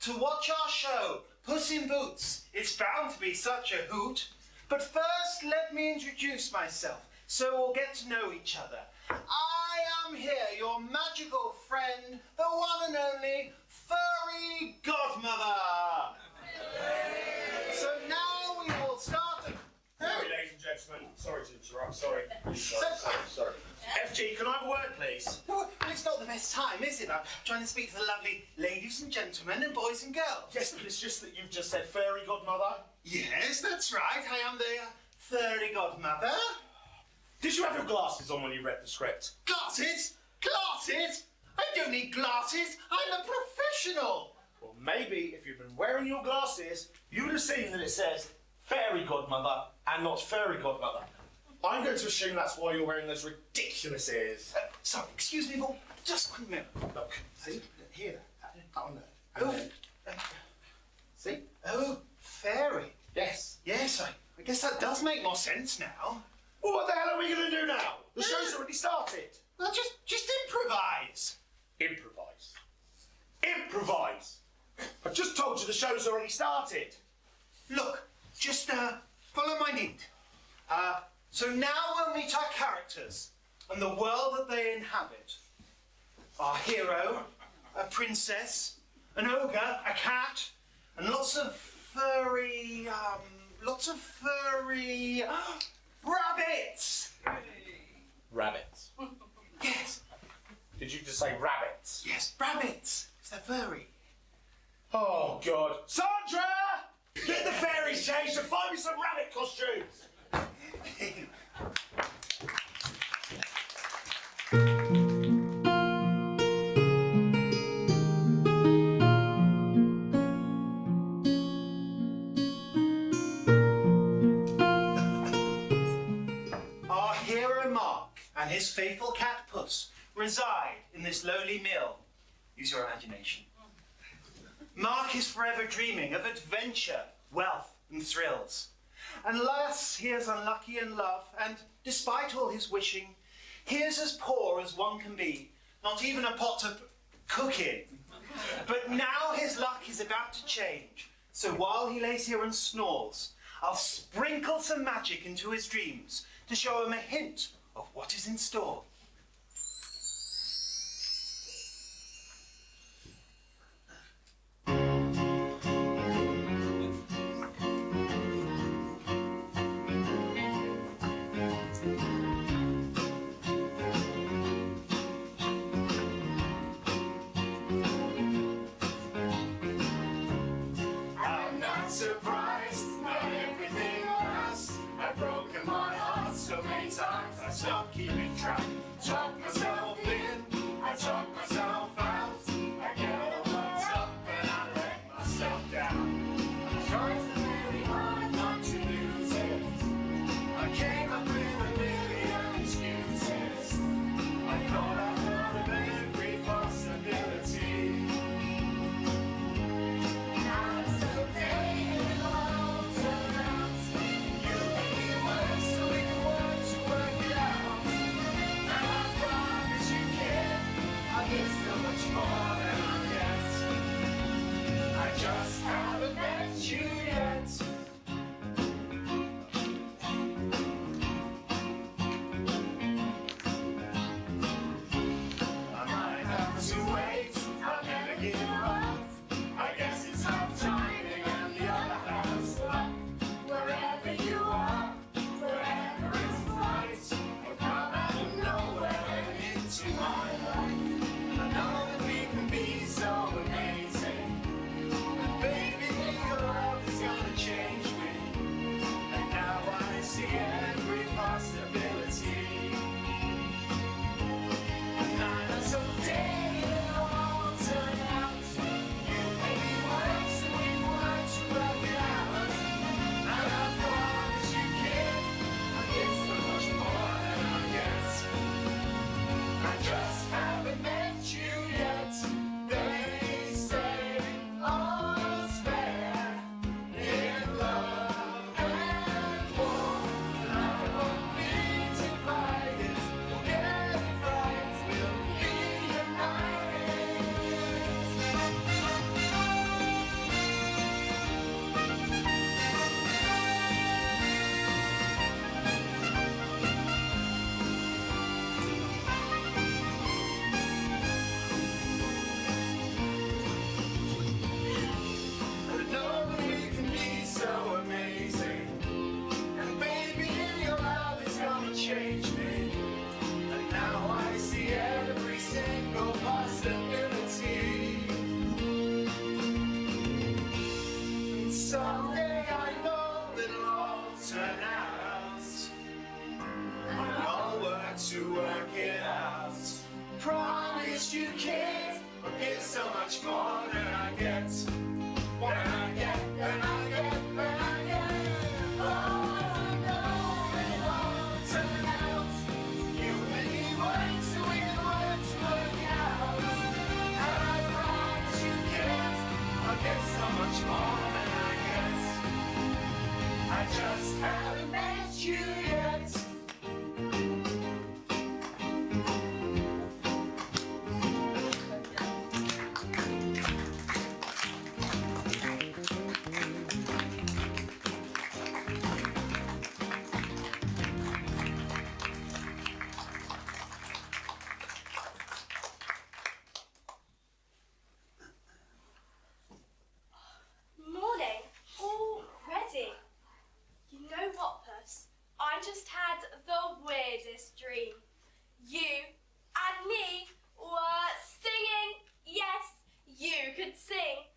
to watch our show, Puss in Boots. It's bound to be such a hoot. But first, let me introduce myself, so we'll get to know each other. I am here, your magical friend, the one and only Furry Godmother. So now we will start. Sorry, ladies and gentlemen. Sorry to interrupt. Sorry. FG, can I have a word, please? Well, it's not the best time, is it? I'm trying to speak to the lovely ladies and gentlemen and boys and girls. Yes, but it's just that you've just said fairy godmother. Yes, that's right. I am the Furry Godmother. Did you have your glasses on when you read the script? Glasses? Glasses? I don't need glasses. I'm a professional. Well, maybe if you'd been wearing your glasses, you would have seen that it says fairy godmother and not fairy godmother. I'm going to assume that's why you're wearing those ridiculous ears. Sorry, excuse me for just 1 minute. Look, see? Here. That one there. Oh, And then- See? oh, fairy. Yes. Yes, I guess that does make more sense now. Well, what the hell are we going to do now? The show's already started. Well, just improvise. Improvise. Improvise! I've just told you the show's already started. Look, just follow my lead. So now we'll meet our characters and the world that they inhabit. Our hero, a princess, an ogre, a cat, and lots of furry rabbits. Rabbits. Yes, Did you just say rabbits? yes, rabbits. Is that furry? Oh, God. Sandra! Get the fairies changed and find me some rabbit costumes! Our hero Mark and his faithful cat Puss reside in this lowly mill. Use your imagination. Mark is forever dreaming of adventure, wealth and thrills. Unless he is unlucky in love, and despite all his wishing, he is as poor as one can be, not even a pot to cook in. But now his luck is about to change, so while he lays here and snores, I'll sprinkle some magic into his dreams to show him a hint of what is in store. I'm not surprised, not everything lasts. I've broken my heart so many times I stopped keeping track. Talk myself in, I talk myself out. I get all worked up and I let myself down. I tried so very hard not to lose it. I came up with a million excuses. I thought I thought of every possibility. You make it work so we can work to work it out. And I promise haven't met you yet. Morning. Already. You know what, Puss? I just had the weirdest dream. You and me were singing. Yes, you could sing.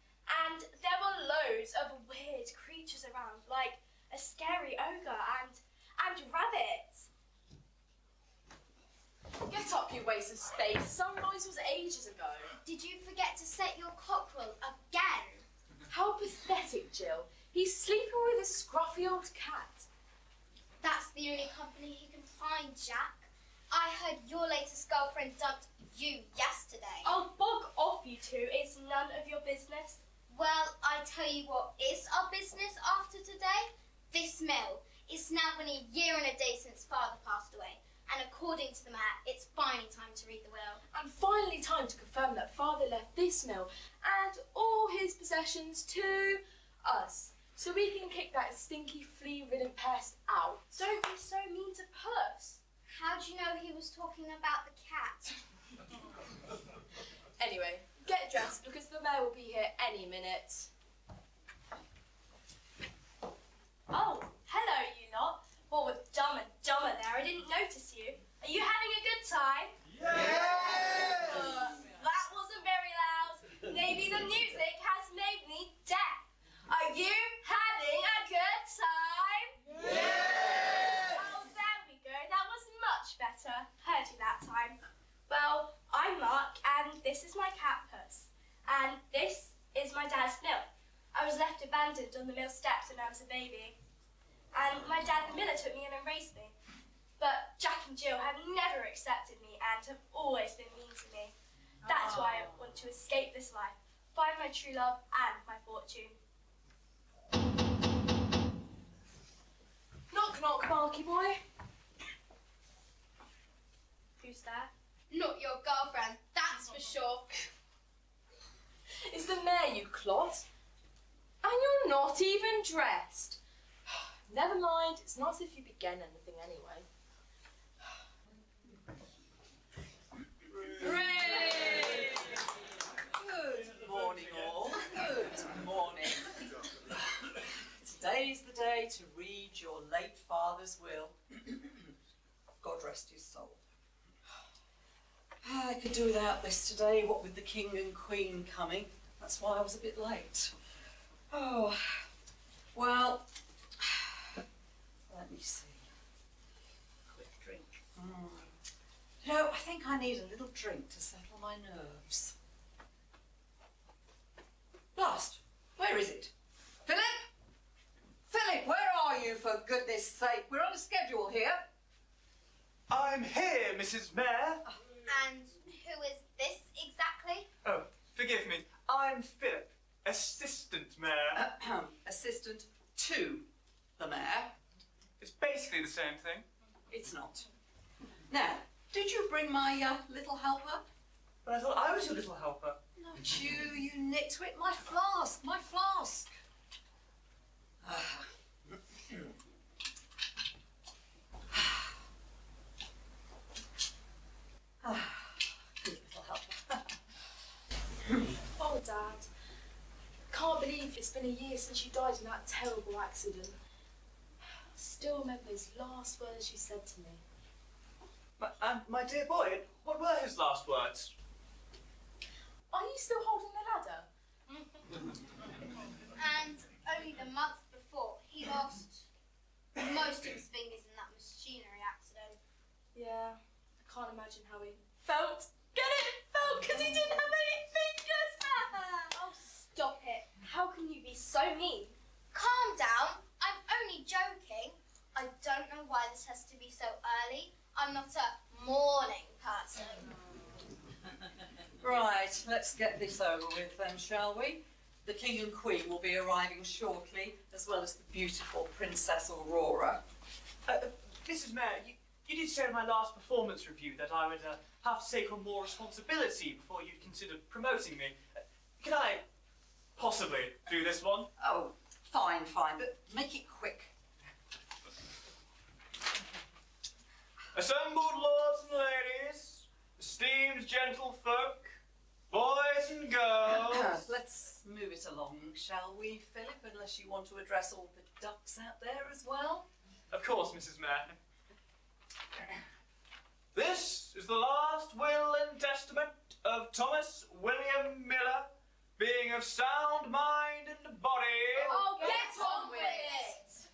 And there were loads of weird creatures around, like a scary ogre and rabbits. Get up, you waste of space. Sunrise was ages ago. Did you forget to set your cockerel again? How pathetic, Jill. He's sleeping with a scruffy old cat. That's the only company he can find, Jack. I heard your latest girlfriend dumped you yesterday. Oh, bog off, you two. It's none of your business. Well, I tell you what is our business after today. This mill. It's now been a year and a day since Father passed away. And according to the mayor, it's finally time to read the will. And finally time to confirm that Father left this mill and all his possessions to us, so we can kick that stinky flea-ridden pest out. Don't be so mean to Puss. How do you know he was talking about the cat? Anyway, get dressed because the mayor will be here any minute. Oh, hello, you lot. What with Dumb and Dumber there, I didn't notice you. Are you having a good time? That wasn't very loud. Maybe the music has made me deaf. Are you having a good time? Oh, there we go. That was much better. Heard you that time. Well, I'm Mark, and this is my cat Puss. And this is my dad's mill. I was left abandoned on the mill steps when I was a baby. And my dad, the miller, took me in and raised me. But Jack and Jill have never accepted me and have always been mean to me. That's why I want to escape this life, find my true love and my fortune. Knock, knock, Marky boy. Who's there? Not your girlfriend, that's for sure. It's the mayor, you clot. And you're not even dressed. Never mind, it's not as if you began anything anyway. Hooray! Good morning, all. Good morning. Today's the day to read your late father's will. God rest his soul. I could do without this today, what with the King and Queen coming. That's why I was a bit late. Oh, well, let me see. Quick drink. You know, I think I need a little drink to settle my nerves. Blast! Where is it? Philip? Philip, where are you, for goodness sake? We're on a schedule here. I'm here, Mrs. Mayor. And who is this exactly? Oh, forgive me. I'm Philip, Assistant Mayor. Assistant to the mayor. It's basically the same thing. It's not. Now, did you bring my little helper? But I thought I was your little helper. Not you, you nitwit. My flask, my flask. Good little helper. Oh, Dad. Can't believe it's been a year since you died in that terrible accident. Still remember his last words you said to me. My dear boy, what were his last words? Are you still holding the ladder? And only the month before, he lost most of his fingers in that machinery accident. Yeah, I can't imagine how he felt. Get it? Felt because he didn't have any fingers. Oh, stop it. How can you be so mean? Calm down, I'm only joking. I don't know why this has to be so early. I'm not a morning person. Right, let's get this over with then, shall we? The King and Queen will be arriving shortly, as well as the beautiful Princess Aurora. Mrs. Mayor, you did say in my last performance review that I would have to take on more responsibility before you'd consider promoting me. Can I possibly do this one? Oh, fine, but make it quick. Assembled lords and ladies, esteemed gentlefolk, boys and girls. Let's move it along, shall we, Philip? Unless you want to address all the ducks out there as well. Of course, Mrs. Mayor. This is the last will and testament of Thomas William Miller, being of sound mind and body. Oh, get on with it!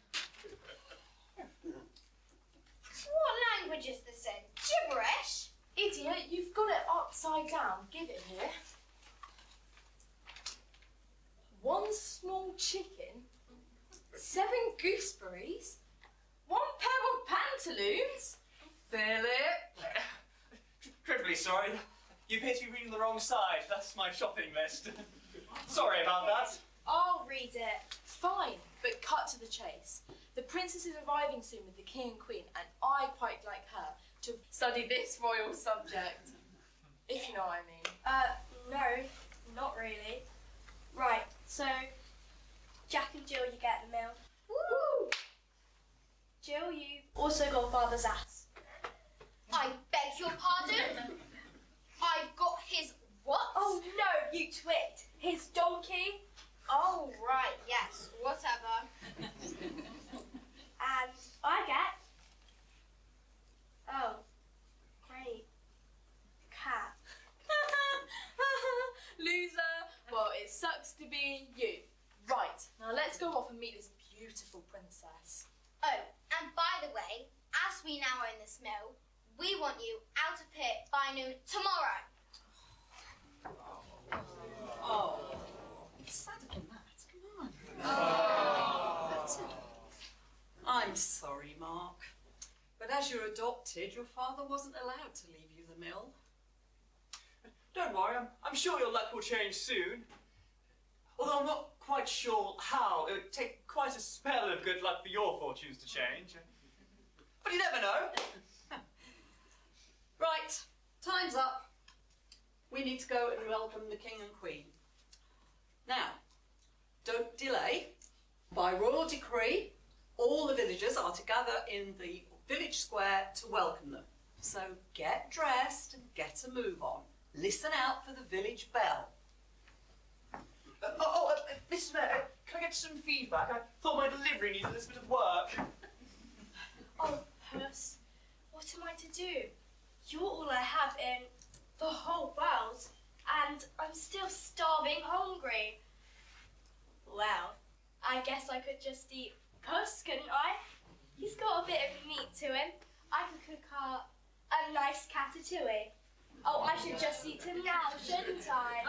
What language is this in? Gibberish? Idiot, you've got it upside down. Give it here. One small chicken, 7 gooseberries, 1 pair of pantaloons. Philip! Dreadfully sorry. You appear to be reading the wrong side. That's my shopping list. Sorry about that. I'll read it. Fine, but cut to the chase. The princess is arriving soon with the king and queen, and I quite like her to study this royal subject. If you know what I mean. No, not really. Right, so Jack and Jill, you get the mill. Woo! Jill, you've also got father's ass. I beg your pardon? I've got his what? Oh no, you twit. His donkey. Oh, right, yes, whatever. And I get. Oh, great. Cat. Loser. Well, it sucks to be you. Right, now let's go off and meet this beautiful princess. Oh, and by the way, as we now own this mill, we want you out of here by noon tomorrow. Oh, it's sadder than that. Come on. That's it. I'm sorry, Mark. But as you're adopted, your father wasn't allowed to leave you the mill. Don't worry, I'm sure your luck will change soon. Although I'm not quite sure how. It would take quite a spell of good luck for your fortunes to change. But you never know. Right, time's up. We need to go and welcome the King and Queen. Now, don't delay. By royal decree, all the villagers are to gather in the village square to welcome them. So get dressed and get a move on. Listen out for the village bell. Mrs. Mayor, can I get some feedback? I thought my delivery needed a little bit of work. Oh, Puss, what am I to do? You're all I have in the whole world, and I'm still starving hungry. Well, I guess I could just eat Puss, couldn't I? He's got a bit of meat to him. I could cook a nice catatouille. Oh, I should just eat him now, shouldn't I?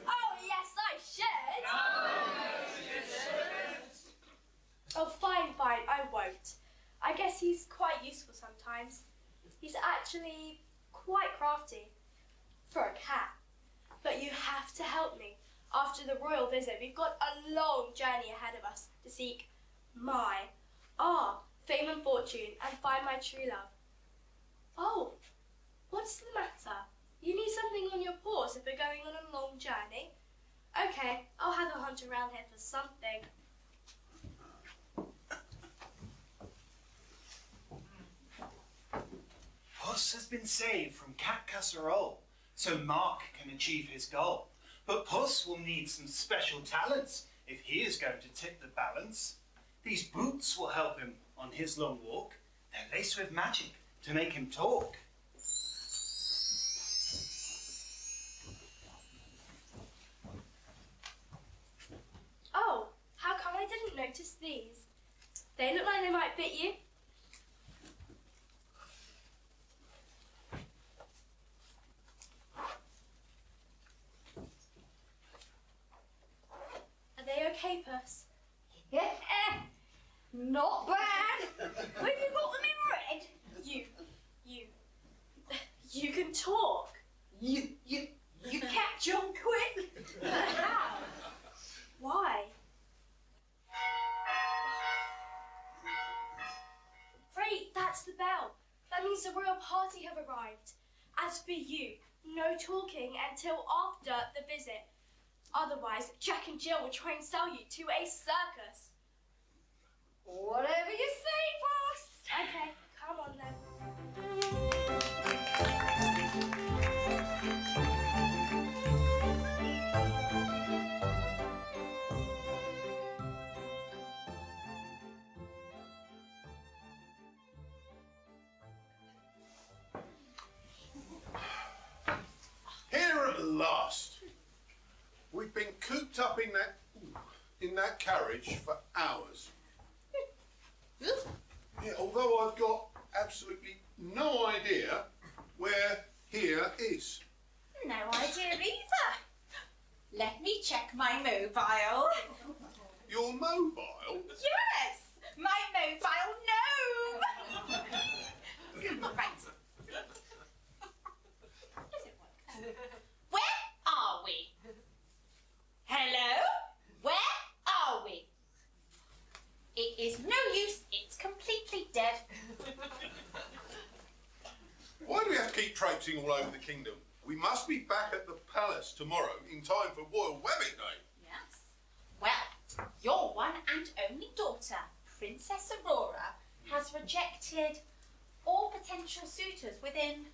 Oh, yes, I should. Oh, fine, I won't. I guess he's quite useful sometimes. He's actually quite crafty for a cat. But you have to help me. After the royal visit, we've got a long journey ahead of us to seek our fame and fortune and find my true love. Oh, what's the matter? You need something on your paws if we're going on a long journey? Okay, I'll have a hunt around here for something. Puss has been saved from cat casserole, so Mark can achieve his goal. But Puss will need some special talents if he is going to tip the balance. These boots will help him on his long walk. They're laced with magic to make him talk. Oh, how come I didn't notice these? They look like they might fit you. Are they okay, Puss? Yeah, not bad. When you got them in red? You can talk. You catch on quick. How? Why? Great, that's the bell. That means the royal party have arrived. As for you, no talking until after the visit. Otherwise, Jack and Jill will try and sell you to a circus. Whatever you say, boss. Okay, come on then. Here at last. We've been cooped up in that carriage for hours. Yeah, although I've got absolutely no idea where here is. No idea either. Let me check my mobile. Your mobile? Yes, my mobile gnome. Right. Where are we? Hello? Where are we? It is no use. It's completely dead. Why do we have to keep traipsing all over the kingdom? We must be back at the palace tomorrow in time for Royal Wedding Day. Yes. Well, your one and only daughter, Princess Aurora, has rejected all potential suitors within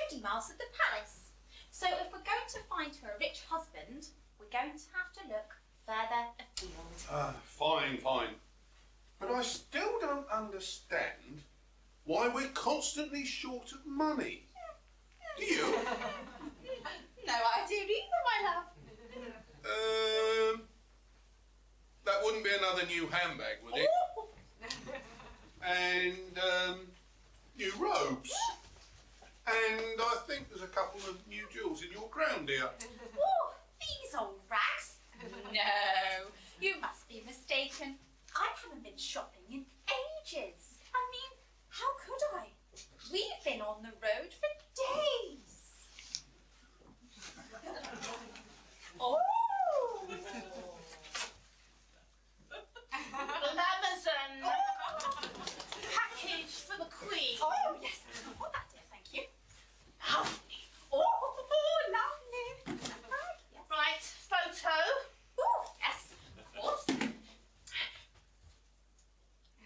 50 miles of the palace. So if we're going to find her a rich husband, we're going to have to look further afield. Fine. But I still don't understand why we're constantly short of money. Do you? No idea either, my love. That wouldn't be another new handbag, would it? And new robes. And I think there's a couple of new jewels in your crown, dear. Oh, these old rags. No, you must be mistaken. I haven't been shopping in ages. I mean, how could I? We've been on the road for days. Oh! Amazon! Package for the Queen. Oh, yes. Oh, that dear, thank you. Lovely. Oh, lovely. Yes. Right, photo. Oh, yes, of course.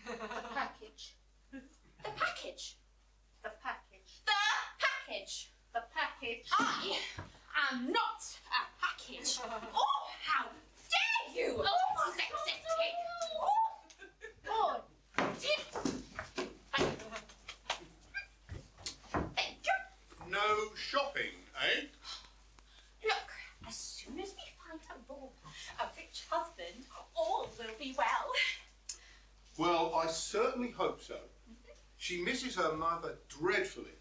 The package. The package. The package. The package. The package. I am not a package. Oh, how dare you! Oh, sexist pig. Oh, thank you. No shopping, eh? Look, as soon as we find a rich husband, all will be well. Well, I certainly hope so. She misses her mother dreadfully,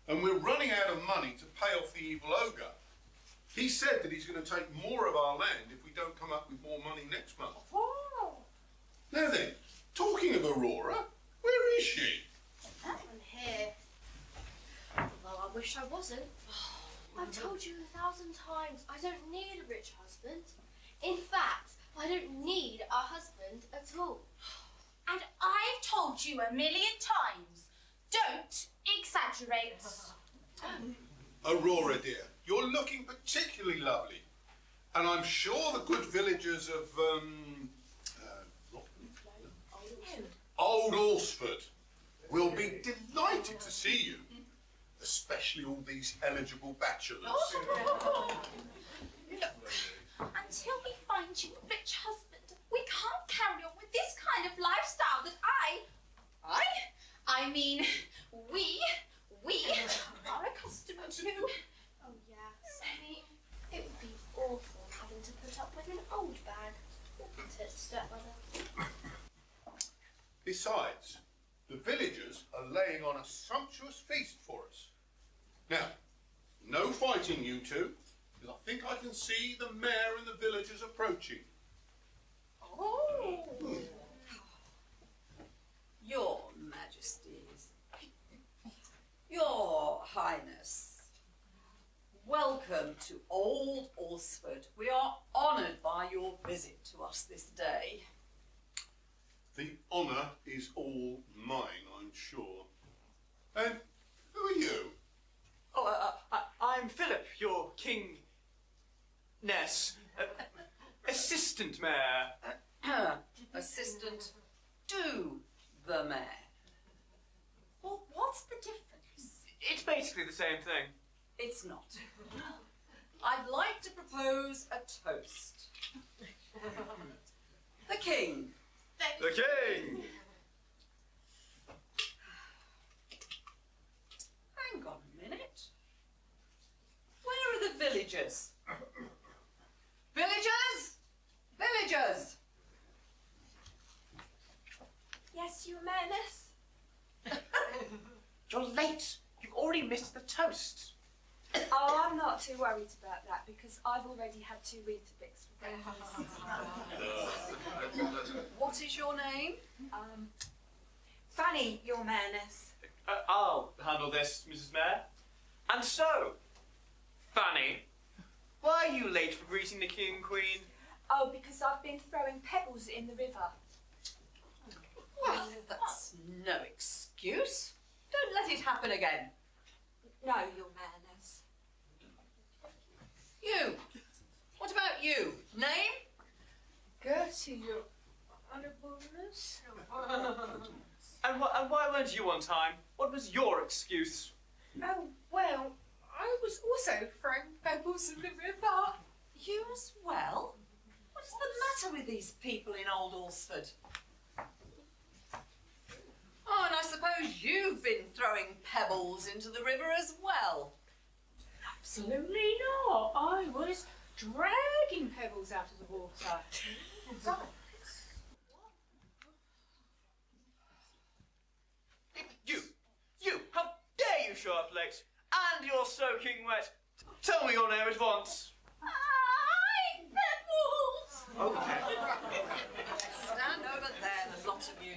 and we're running out of money to pay off the evil ogre. He said that he's going to take more of our land if we don't come up with more money next month. Oh. Now then, talking of Aurora, where is she? I'm here. Well, I wish I wasn't. I've told you 1,000 times I don't need a rich husband. In fact, I don't need a husband at all. And I've told you 1,000,000 times, don't exaggerate. Aurora, dear, you're looking particularly lovely. And I'm sure the good villagers of Old Alresford will be delighted to see you. Especially all these eligible bachelors. Look, until we find you a rich husband, we can't carry on with this kind of lifestyle that I mean, we are accustomed to. Oh, yes. I mean, it would be awful having to put up with an old bag, wouldn't it, stepmother? Besides, the villagers are laying on a sumptuous feast for us. Now, no fighting, you two, because I think I can see the mayor and the villagers approaching. Oh. Your Majesties, Your Highness, Welcome to Old Alresford. We are honoured by your visit to us this day. The honour is all mine, I'm sure. And who are you? Oh, I'm Philip, your king Ness, assistant mayor. Assistant to the mayor. Well, what's the difference? It's basically the same thing. It's not. I'd like to propose a toast. The king. The king! Hang on a minute. Where are the villagers? Villagers! Villagers! Yes, Your Mayorness? You're late. You've already missed the toast. Oh, I'm not too worried about that because I've already had 2 Weetabix for breakfast. What is your name? Fanny, Your Mayorness. I'll handle this, Mrs. Mayor. And so, Fanny, why are you late for greeting the King and Queen? Oh, because I've been throwing pebbles in the river. Well, that's no excuse. Don't let it happen again. No, Your Mayorness. You. What about you? Name? Gertie, Your Honourableness. And why weren't you on time? What was your excuse? Oh, well, I was also throwing pebbles in the river. You as well? What is the matter with these people in Old Alresford? Oh, and I suppose you've been throwing pebbles into the river as well. Absolutely not. I was dragging pebbles out of the water. You, how dare you show up late? And you're soaking wet. Tell me your name at once. Pebbles! Okay. Stand over there, the lot of you.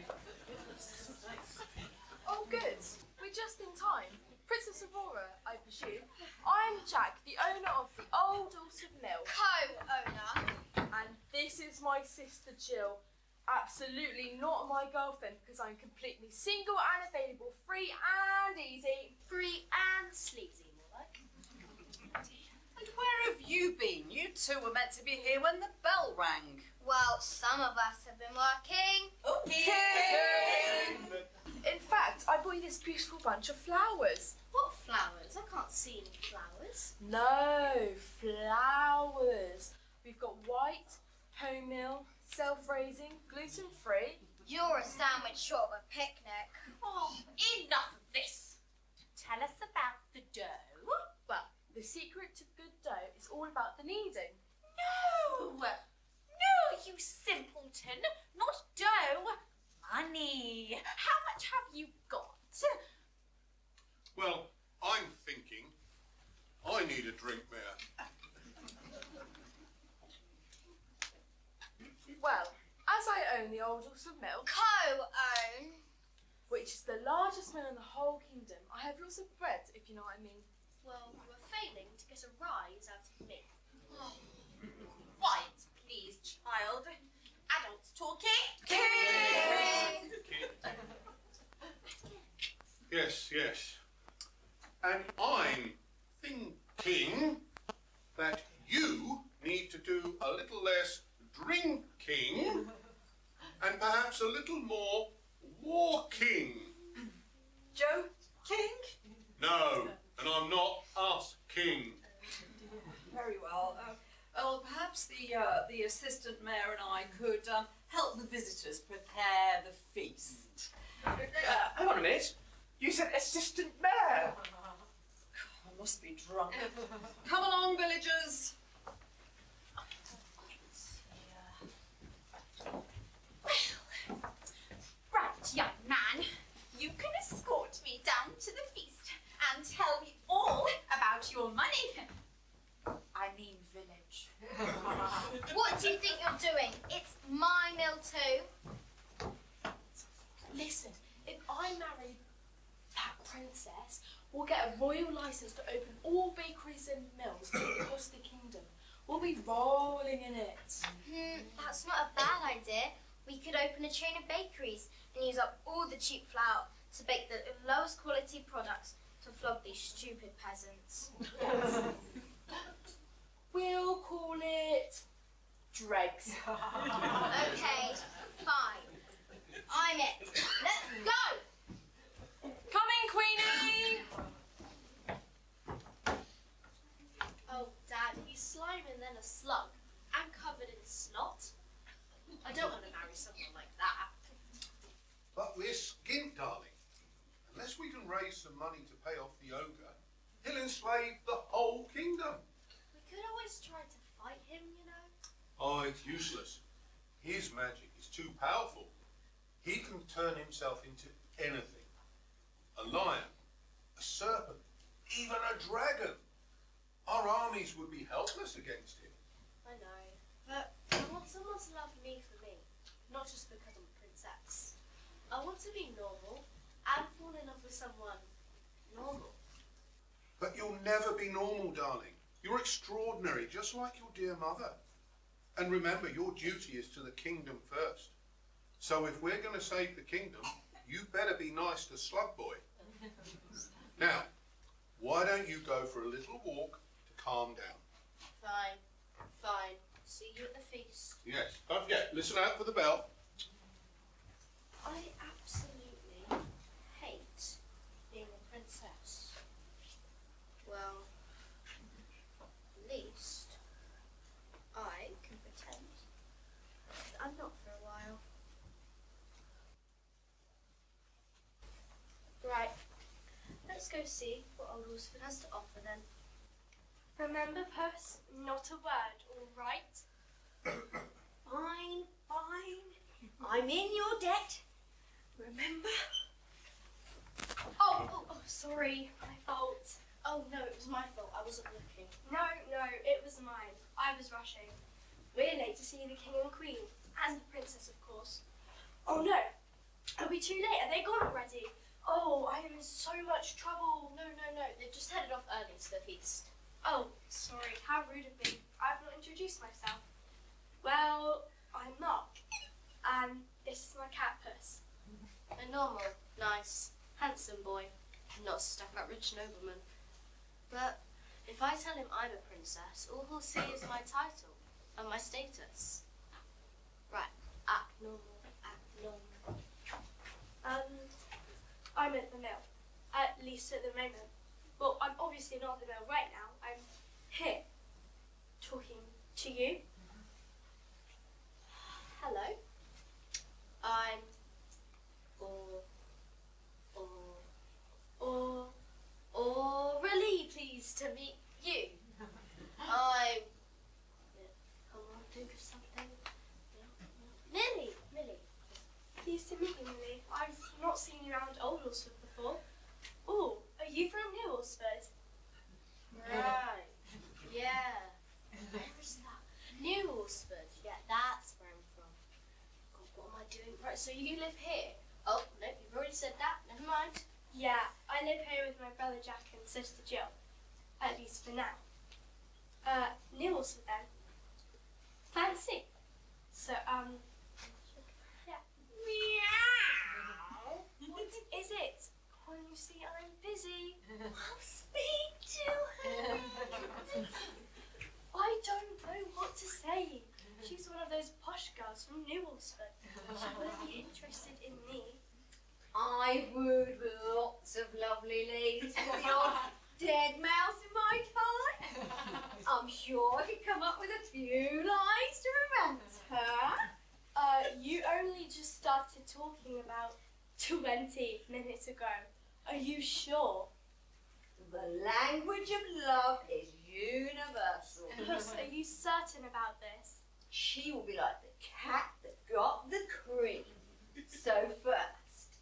Oh, good. We're just in time. Princess Aurora, I presume. I'm Jack, the owner of the Old Alresford Mill. Co-owner. And this is my sister Jill. Absolutely not my girlfriend because I'm completely single and available, free and easy. Free and sleazy, more like. And where have you been? You two were meant to be here when the bell rang. Well, some of us have been working. Okay. In fact, I bought you this beautiful bunch of flowers. What flowers? I can't see any flowers. No, flowers. We've got white, homemeal, self-raising, gluten-free. You're a sandwich short of a picnic. Oh, enough of this. Tell us about the dough. Well, the secret to good dough is all about the kneading. No! No, you simpleton. Not dough. Money. How much have you got? Well, I'm thinking I need a drink, Mayor. Well, as I own the Old Alresford Mill, Co-own. which is the largest mill in the whole kingdom, I have lots of bread, if you know what I mean. Well, we're failing to get a rise out of me. Quiet, please, child. Adults talking. Yes. And I'm thinking that you need to do a little less drinking and perhaps a little more walking. Joe King? No, and I'm not asking. Very well. Well, perhaps the assistant mayor and I could help the visitors prepare the feast. Hang on a minute. You said assistant mayor. I must be drunk. Come along, villagers. Right, young man. You can escort me down to the feast and tell me all about your money. I mean village. What do you think you're doing? It's my mill too. Listen, if I marry that princess, We'll get a royal license to open all bakeries and mills across the kingdom. We'll be rolling in it. That's not a bad idea. We could open a chain of bakeries and use up all the cheap flour to bake the lowest quality products to flog these stupid peasants. We'll call it dregs. Okay, fine. I'm it. Let's go! Coming, Queenie! Oh, Dad, he's slimer than a slug and covered in snot. I don't want to marry someone like that. But we're skint, darling. Unless we can raise some money to pay off the ogre, he'll enslave the whole kingdom. We could always try to fight him, you know. Oh, it's useless. His magic is too powerful. He can turn himself into anything. A lion, a serpent, even a dragon. Our armies would be helpless against him. I know, but I want someone to love me for me, not just because I'm a princess. I want to be normal and fall in love with someone normal. But you'll never be normal, darling. You're extraordinary, just like your dear mother. And remember, your duty is to the kingdom first. So if we're going to save the kingdom, you better be nice to Slug Boy. Now, why don't you go for a little walk to calm down? Fine, fine. See you at the feast. Yes, don't forget, listen out for the bell. I absolutely hate being a princess. Well, at least I can pretend that I'm not for a while. Right, let's go see what old Alsford has to offer then. Remember, Puss, not a word, all right? Fine, fine. I'm in your debt. Remember? Oh, sorry, my fault. Oh no, it was my fault. I wasn't looking. No, it was mine. I was rushing. We're late to see the king and queen, and the princess, of course. Oh no, are we too late? Are they gone already? Oh, I am in so much trouble. No. They've just headed off early to the feast. Oh, sorry, how rude of me. I've not introduced myself. Well, I'm Mark, and this is my cat Puss. A normal, nice, handsome boy, not a stuck-up rich nobleman. But if I tell him I'm a princess, all he'll see is my title and my status. Right, act normal, act normal. I'm at the mill, at least at the moment. Well, I'm obviously not at the mill right now. I'm here, talking to you. Hello. I'm really pleased to meet you. I'm come on, think of something. Millie. Pleased to meet you, Millie. I've not seen you around Old Alsford before. Oh, are you from New Alsford? Right. Yeah. Where is that? New Alsford. Yeah, that's where I'm from. God, what am I doing? Right, so you live here? Oh, no, you've already said that. Never mind. Yeah, I live here with my brother Jack and sister Jill. At least for now. New Alsford then. Fancy. So, yeah. Meow. What is it? When you see I'm busy, I'll speak to her. I don't know what to say. She's one of those posh girls from New Alsford. She wouldn't be interested in me. I've wooed with lots of lovely ladies for the odd dead mouse in my time. I'm sure I could come up with a few lines to romance her. You only just started talking about 20 minutes ago. Are you sure? The language of love is universal. Puss, are you certain about this? She will be like the cat that got the cream. So first.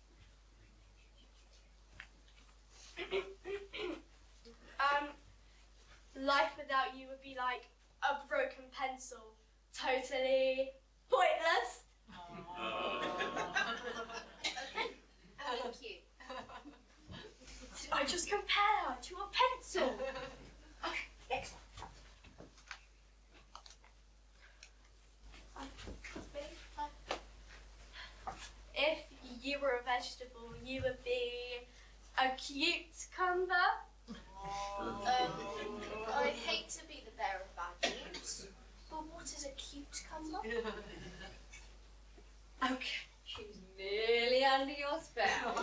Life without you would be like a broken pencil. Totally pointless. Okay, thank you. Did I just compare you were a vegetable, you would be a cucumber. I hate to be the bearer of bad news, but what is a cucumber? Okay, she's nearly under your spell.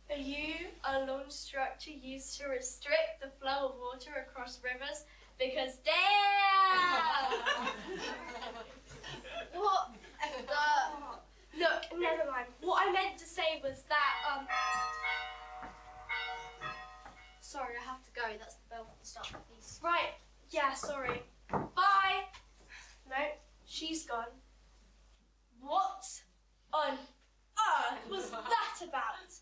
Are you a long structure used to restrict the flow of water across rivers? Because damn! What the? Look, never mind. What I meant to say was that, Sorry, I have to go. That's the bell for the start of the piece. right, yeah, sorry. Bye! No, she's gone. What on earth was that about?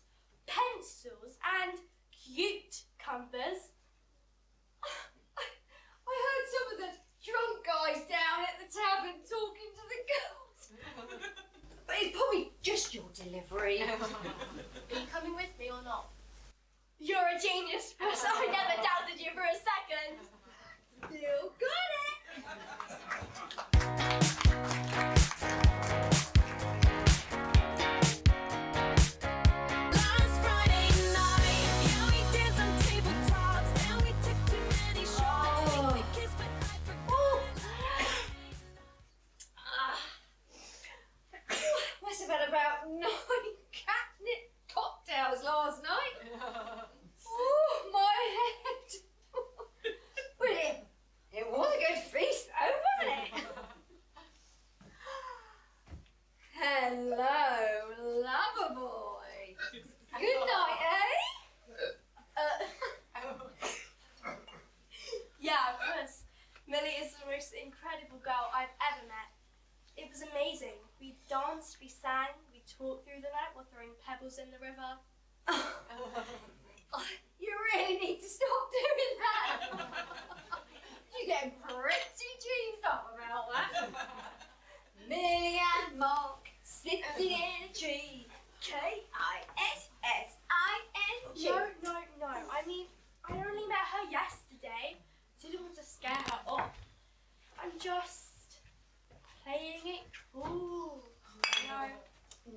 Pencils and cucumbers? I heard some of the drunk guys down at the tavern talking to the girls. But it's probably just your delivery. Are you coming with me or not? You're a genius, Chris. I never doubted you for a second. Still got it. Last Friday night, yeah, we did some tabletops, then we took too many shots. Think we kissed, but I Must have had about 9 catnip cocktails last night. Oh, my head. Well, it was a good feast though, wasn't it? Hello, lover boy. Good night, Yeah, Chris. Millie is the most incredible girl I've ever met. It was amazing. We danced, we sang, we talked through the night while throwing pebbles in the river. You really need to stop doing that. You get pretty cheesed up about that. Millie and Mark sitting in a tree. Kissing. No. I mean, I only met her yesterday. Didn't want to scare her off. I'm just playing it cool.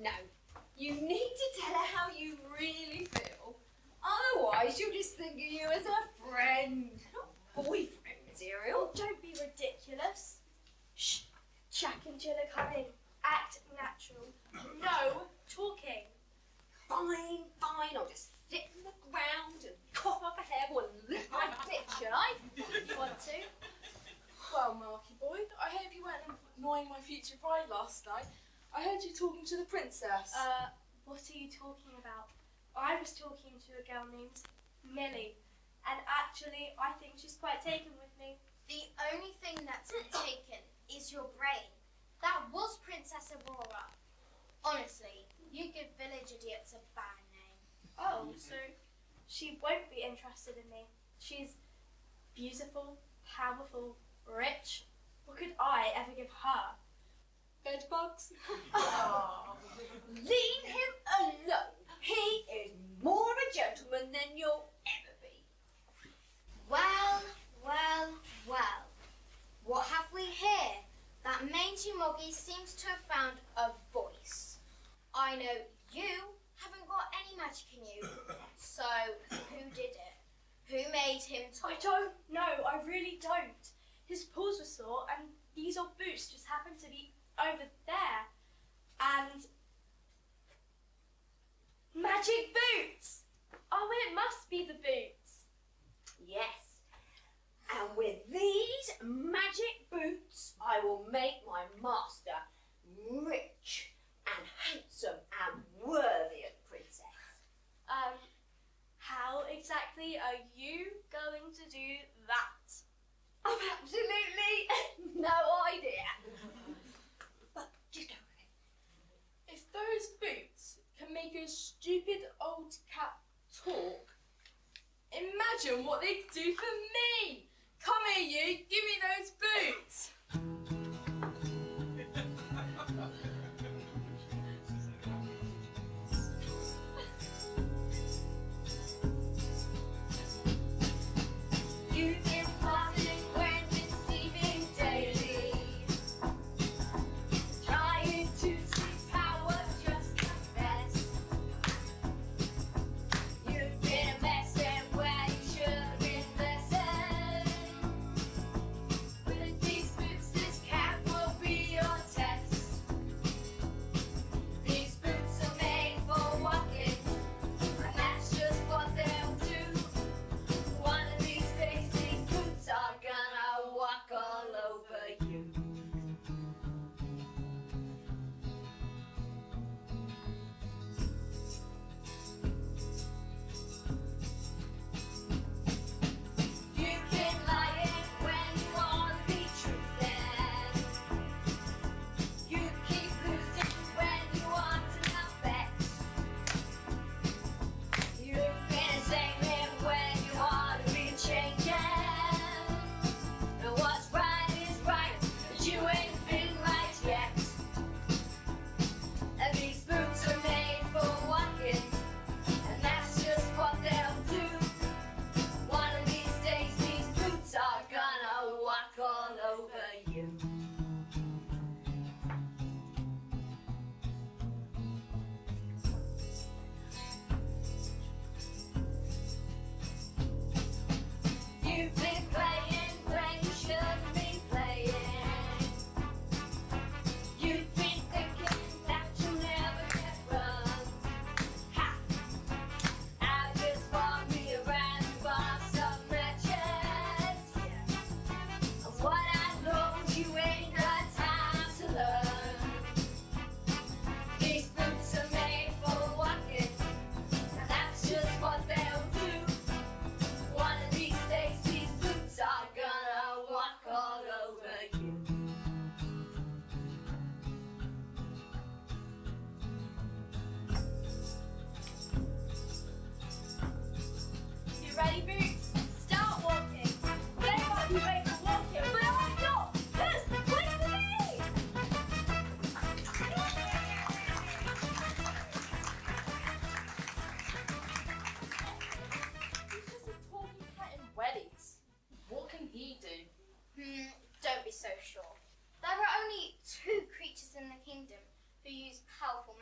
No, you need to tell her how you really feel. Otherwise, she'll just think of you as a friend, not boyfriend material. Oh, don't be ridiculous. Shh. Jack and Jill are coming. Act natural. No talking. Fine. I'll just sit on the ground and cough up a hair and lick my dick, shall I? You want to? Well, Marky boy, I hope you weren't annoying my future bride last night. I heard you talking to the princess. What are you talking about? I was talking to a girl named Millie, and actually, I think she's quite taken with me. The only thing that's been taken is your brain. That was Princess Aurora. Honestly, you give village idiots a bad name. Oh, so she won't be interested in me. She's beautiful, powerful, rich. What could I ever give her? Bedbugs? Leave him alone. He is more of a gentleman than you'll ever be. Well. What have we here? That mangy moggy seems to have found a voice. I know you haven't got any magic in you. So, who did it? Who made him talk? I don't know. I really don't. His paws were sore, and these old boots just happened to be over there. And magic boots! Oh, it must be the boots. Yes. And with these magic boots, I will make my master rich and handsome and worthy of princess. How exactly are you going to do that? I've absolutely no idea. But just go with it. If those boots can make a stupid old cat talk, imagine what they could do for me! Come here, you! Give me those boots! You've been passing when been seen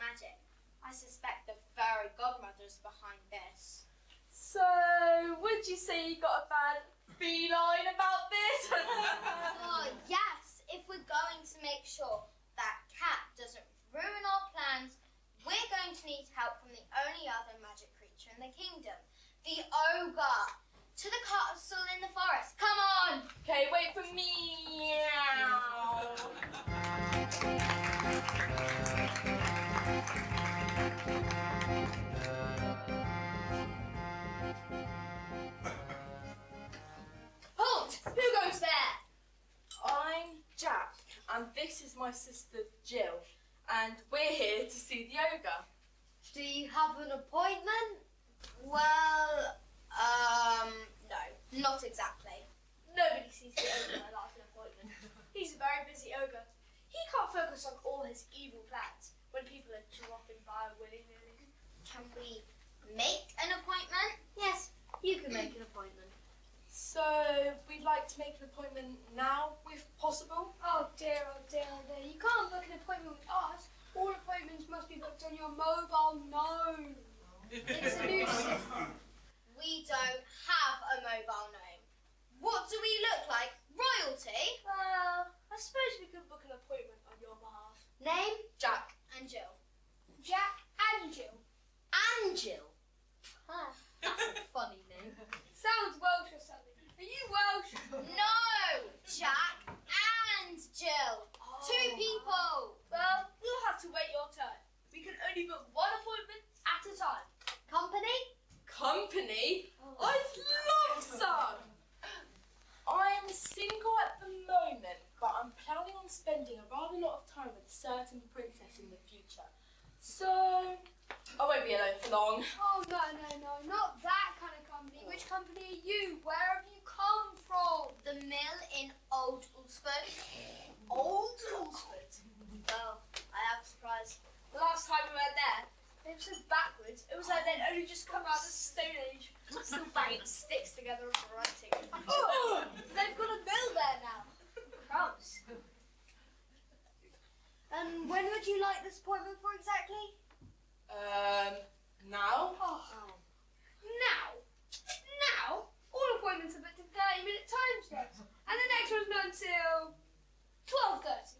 magic. I suspect the fairy godmother's behind this. So, would you say you got a bad feeling about this? Oh, yes. If we're going to make sure that cat doesn't ruin our plans, we're going to need help from the only other magic creature in the kingdom, the ogre. To the castle in the forest. Come on! Okay, wait for me. Halt! Who goes there? I'm Jack, and this is my sister Jill, and we're here to see the ogre. Do you have an appointment? Well, no, not exactly. Nobody sees the ogre without an appointment. He's a very busy ogre. He can't focus on all his evil plans when people are dropping by willy-nilly. Can we make an appointment? Yes, you can make an appointment. So, we'd like to make an appointment now, if possible. Oh dear, oh dear, oh dear. You can't book an appointment with us. All appointments must be booked on your mobile gnome. It's a new system. We don't have a mobile gnome. What do we look like? Royalty? Well, I suppose we could book an appointment on your behalf. Name? Jack. And Jill. Jack and Jill. And Jill. Ah, that's a funny name. Sounds Welsh or something. Are you Welsh? No! Jack and Jill. Two people. Well, you'll have to wait your turn. We can only book one appointment at a time. Company? Company? I'd love some! I'm single at the moment, but I'm planning on spending a rather lot of time with a certain princess in the future. So, I won't be alone for long. Oh, no, not that kind of company. Which company are you? Where have you come from? The mill in Old Ulsford. Old Ulsford. Well, I have a surprise. The last time we went there, they were so backwards. It was like they'd only just come out of the Stone Age, still banging sticks together and writing. Oh, they've got a mill there now. Crumbs. And when would you like this appointment for exactly? Now? Oh. Now? All appointments are booked in 30-minute time slots, and the next one's not until 12:30.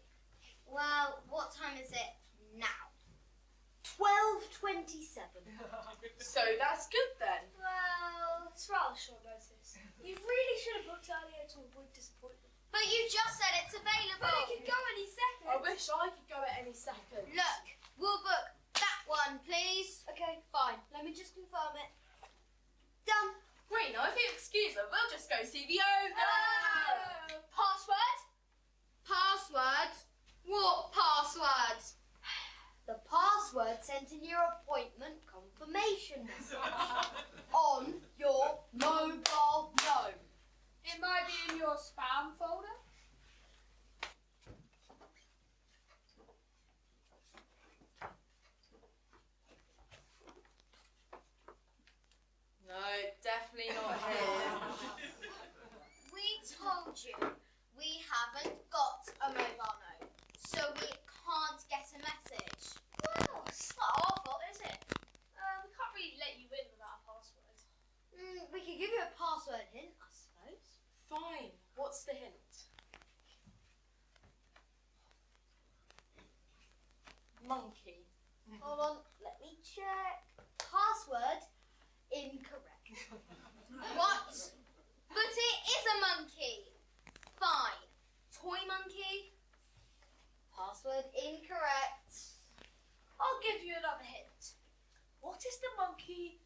Well, what time is it now? 12:27. So that's good then. Well, it's rather short notice. You really should have booked earlier to avoid disappointment. But you just said it's available. But it could go any second. I wish I could go at any second. Look, we'll book that one, please. Okay, fine. Let me just confirm it. Done. Rena, if you excuse her, we'll just go see the ogre. Password? Passwords? What passwords? The password sent in your appointment confirmation message on your mobile phone. It might be in your spam folder. No, definitely not here. We told you we haven't got a mobile phone, so we can't get a message. Well, it's not our fault, is it? We can't really let you in without a password. We could give you a password hint, I suppose. Fine. What's the hint? Monkey. Hold on, let me check. Password incorrect. What? But it is a monkey. Fine. Toy monkey? Password incorrect. I'll give you another hint. What is the monkey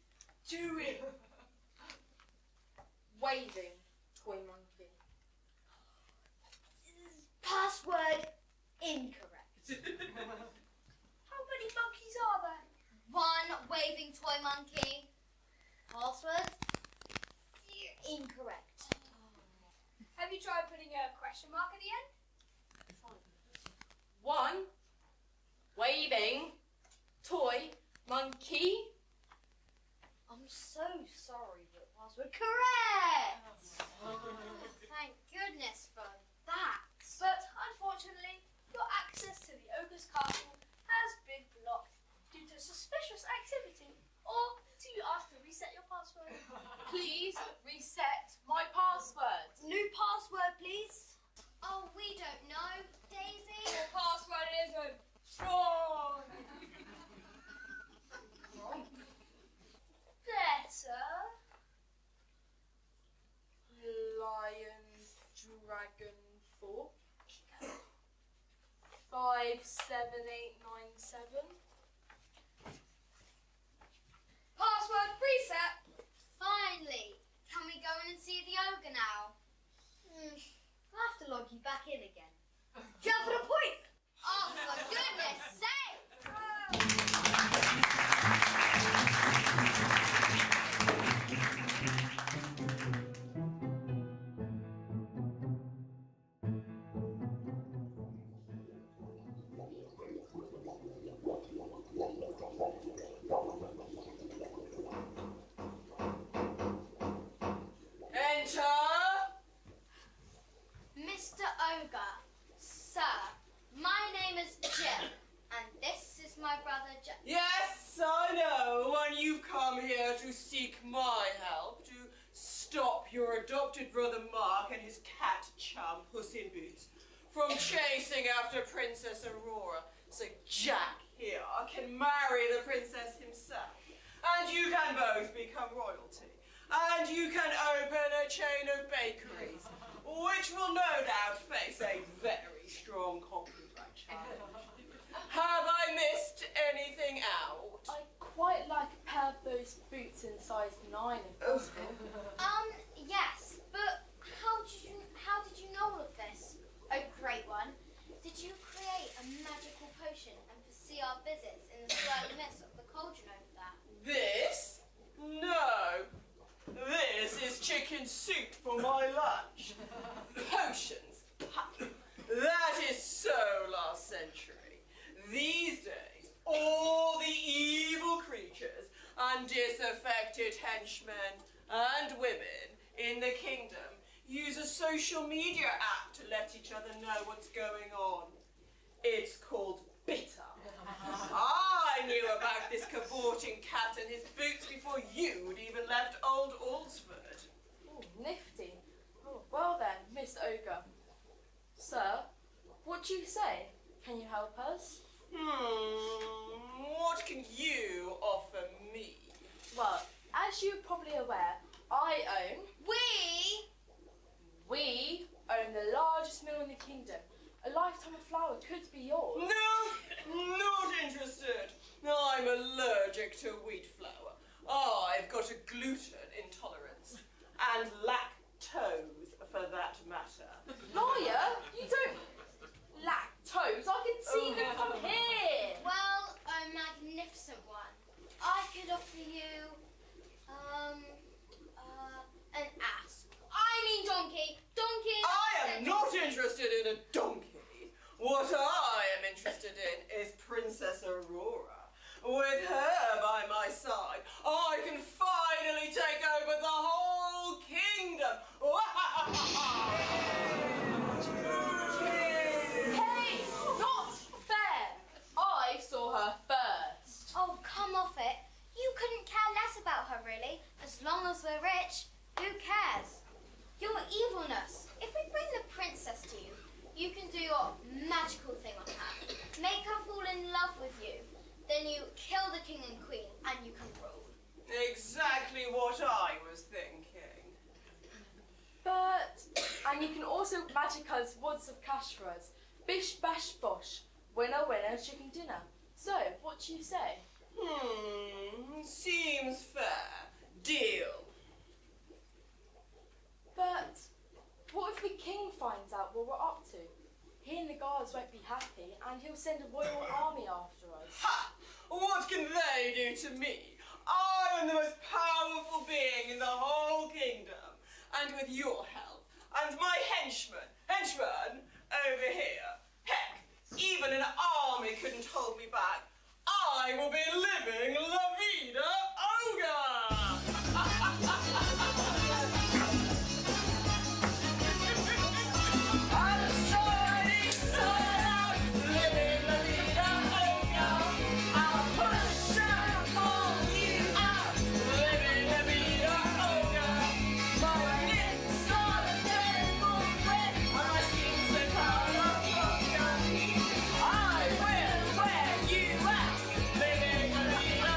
doing? Waving. Toy monkey. Password incorrect. How many monkeys are there? One waving toy monkey. Password incorrect. Have you tried putting a question mark at the end? One. Waving. Toy monkey. I'm so sorry, but password correct. Thank goodness for that. But unfortunately, your access to the ogre's castle has been blocked. Dragon 4. 57897. Password reset. Finally! Can we go in and see the ogre now? I'll have to log you back in again. Do you have an appointment? Oh, for goodness sake! Enter! Mr. Ogre, sir, my name is Jim, and this is my brother Jack. Yes, I know, and you've come here to seek my help, to stop your adopted brother Mark and his cat chum, Puss in Boots, from chasing after Princess Aurora, so Jack here can marry the princess himself, and you can both become royalty, and you can open a chain of bakeries, which will no doubt face a very strong copyright challenge. Have I missed anything out? I'd quite like a pair of those boots in size 9 if possible. Yes, but how did you know all of this? Oh, great one. Did you create a magical potion and foresee our visits in the swirling mist of the cauldron over there? This? No. This is chicken soup for my lunch. Potions? Pah. That is so last century. These days, all the evil creatures and disaffected henchmen and women in the kingdom use a social media app to let each other know what's going on. It's called Bitter. I knew about this cavorting cat and his boots before you'd even left old Alresford. Oh, nifty. Oh, well then, Miss Ogre. Sir, what do you say? Can you help us? What can you offer me? Well, as you're probably aware, we own the largest mill in the kingdom. A lifetime of flour could be yours. No, not interested. I'm allergic to wheat flour. I've got a gluten intolerance. And lactose, for that matter. Lawyer, you don't lactose. I can see them from here. Well, a magnificent one. I could offer you, an ass. I mean donkey. Donkey. I am not interested in a donkey. What I am interested in is Princess Aurora. With her by my side, I can finally take over the whole kingdom. Hey, not fair. I saw her first. Oh, come off it. You couldn't care less about her, really. As long as we're rich, who cares? Your evilness. If we bring the princess to you, you can do your magical thing on her. Make her fall in love with you. Then you kill the king and queen, and you can rule. Exactly what I was thinking. But, and you can also magic us wads of cash for us. Bish bash bosh. Winner, winner, chicken dinner. So, what do you say? Seems fair. Deal. But, what if the king finds out what we're up to? He and the guards won't be happy, and he'll send a royal army after us. Ha! What can they do to me? I am the most powerful being in the whole kingdom. And with your help, and my henchmen over here, heck, even an army couldn't hold me back. I will be living La Vida Ogre! I'm inside out, living La Vida Ogre. I'll put a shine on you out, living La Vida Ogre. My lips are a terrible red, and my skin's a color ogre. I will wear you out, living La Vida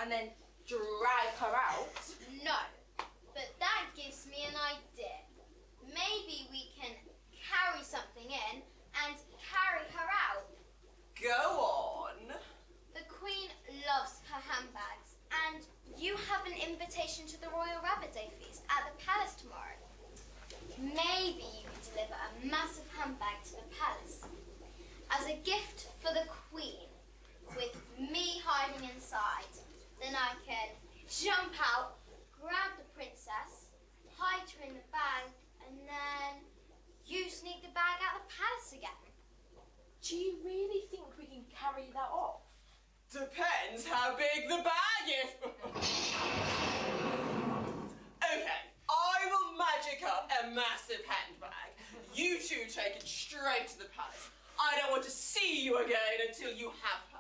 and then drag her out? No, but that gives me an idea. Maybe we can carry something in and carry her out. Go on. The Queen loves her handbags, and you have an invitation to the Royal Rabbit Day feast at the palace tomorrow. Maybe you could deliver a massive handbag to the palace as a gift for the Queen, with me hiding inside. Then I can jump out, grab the princess, hide her in the bag, and then you sneak the bag out of the palace again. Do you really think we can carry that off? Depends how big the bag is. Okay, I will magic up a massive handbag. You two take it straight to the palace. I don't want to see you again until you have her.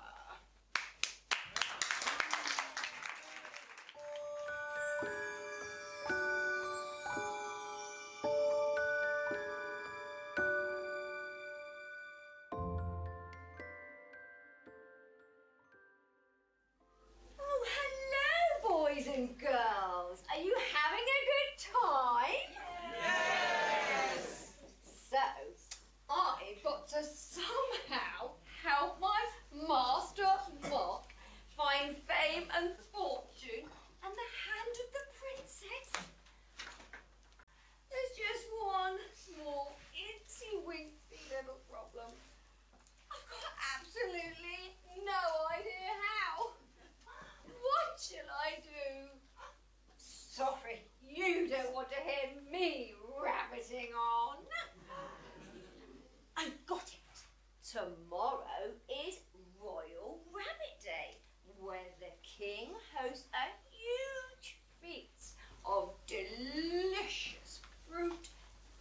Oh, hello, boys and girls. Are you having a good time? Yes! So, I've got to somehow help my master Mock find fame and fortune and the hand of the princess. There's just one small, itsy-wincy little problem. I've got absolutely no idea how. What shall I do? Sorry, you don't want to hear me rabbiting on. I got it. Tomorrow is Royal Rabbit Day, where the king hosts a huge feast of delicious fruit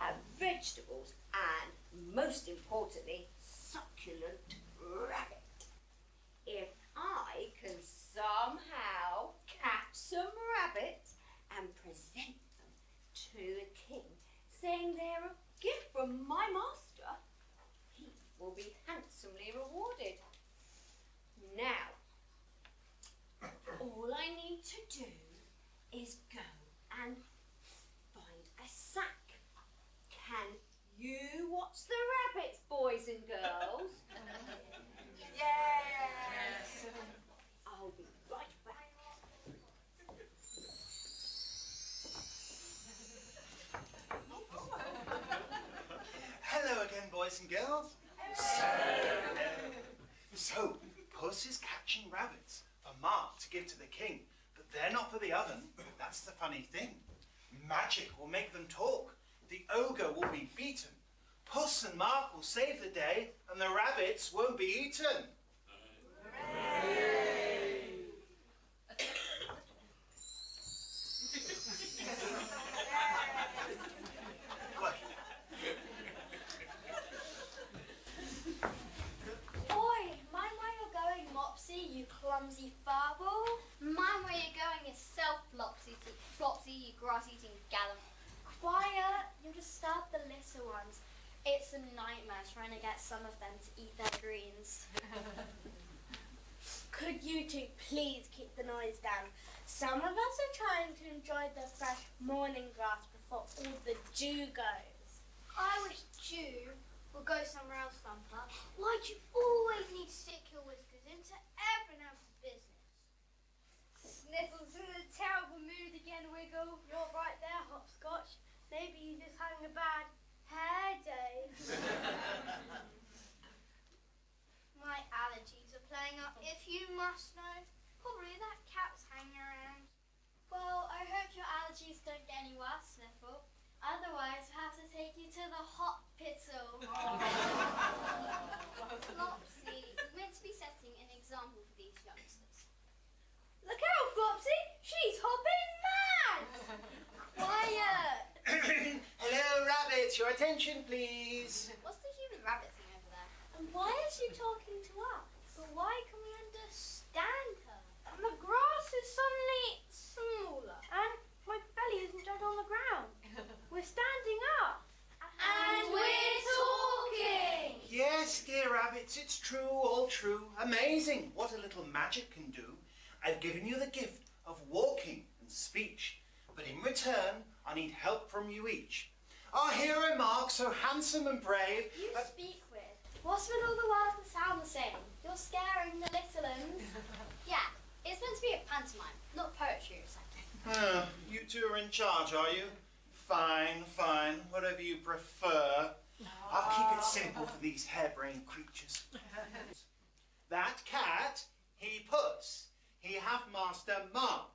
and vegetables and, most importantly, succulent rabbit. If I can somehow catch some rabbits and present them to the king, saying they're a gift from my master, he will be handsomely rewarded. Now, all I need to do is go and find a sack. Can you watch the rabbits, boys and girls? Yes! I'll be right back. Hello again, boys and girls. So, Puss is catching rabbits for Mark to give to the king, but they're not for the oven. That's the funny thing. Magic will make them talk. The ogre will be beaten. Puss and Mark will save the day, and the rabbits won't be eaten. Oi, mind where you're going, Mopsy, you clumsy furball. Mind where you're going yourself, Flopsy, you grass-eating gallant. Quiet, you'll disturb the little ones. It's a nightmare trying to get some of them to eat their greens. Could you two please keep the noise down? Some of us are trying to enjoy the fresh morning grass before all the dew goes. I wish Dew would go somewhere else, Thumper. Why do you always need to stick your whiskers into everyone else's business? Sniffles in a terrible mood again, Wiggle. You're right there, Hopscotch. Maybe you're just having a bad hair day. My allergies are playing up, if you must know. Probably that cat's hanging around. Well, I hope your allergies don't get any worse, Sniffle. Otherwise, we'll have to take you to the hospital. Flopsy, we're meant to be setting an example for these youngsters. Look out, Flopsy! She's hopping mad! Quiet! Hello, rabbits. Your attention, please. What's the human rabbit thing over there? And why is she talking to us? But why can we understand her? And the grass is suddenly smaller. And my belly isn't dead on the ground. We're standing up. And we're talking! Yes, dear rabbits, it's true, all true. Amazing what a little magic can do. I've given you the gift of walking and speech, but in return, I need help from you each. Our hero Mark, so handsome and brave. You speak with. What's with all the words that sound the same? You're scaring the little uns. Yeah, it's meant to be a pantomime, not poetry or something. You two are in charge, are you? Fine, fine, whatever you prefer. I'll keep it simple for these harebrained creatures. That cat, he puss. He have master Mark.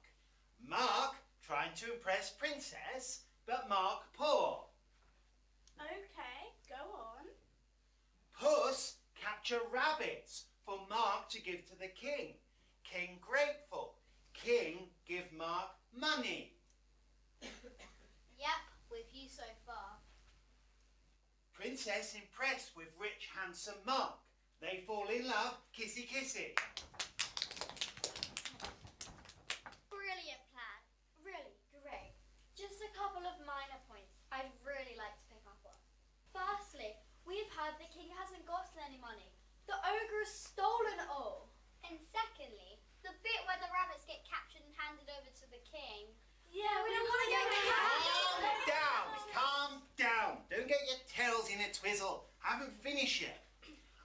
Mark trying to impress princess, but Mark poor. Okay, go on. Puss capture rabbits for Mark to give to the king. King grateful. King give Mark money. Yep, with you so far. Princess impressed with rich, handsome Mark. They fall in love, kissy kissy. Brilliant plan. Really great. Just a couple of minor points I'd really like to pick up on. Firstly, we've heard the king hasn't gotten any money. The ogre has stolen it all. And secondly, the bit where the rabbits get captured and handed over to the king. Yeah, we don't want to get Calm down, calm down. Don't get your tails in a twizzle. Haven't finished yet.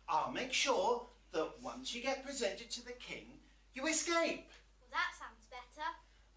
I'll make sure that once you get presented to the king, you escape. Well, that sounds better.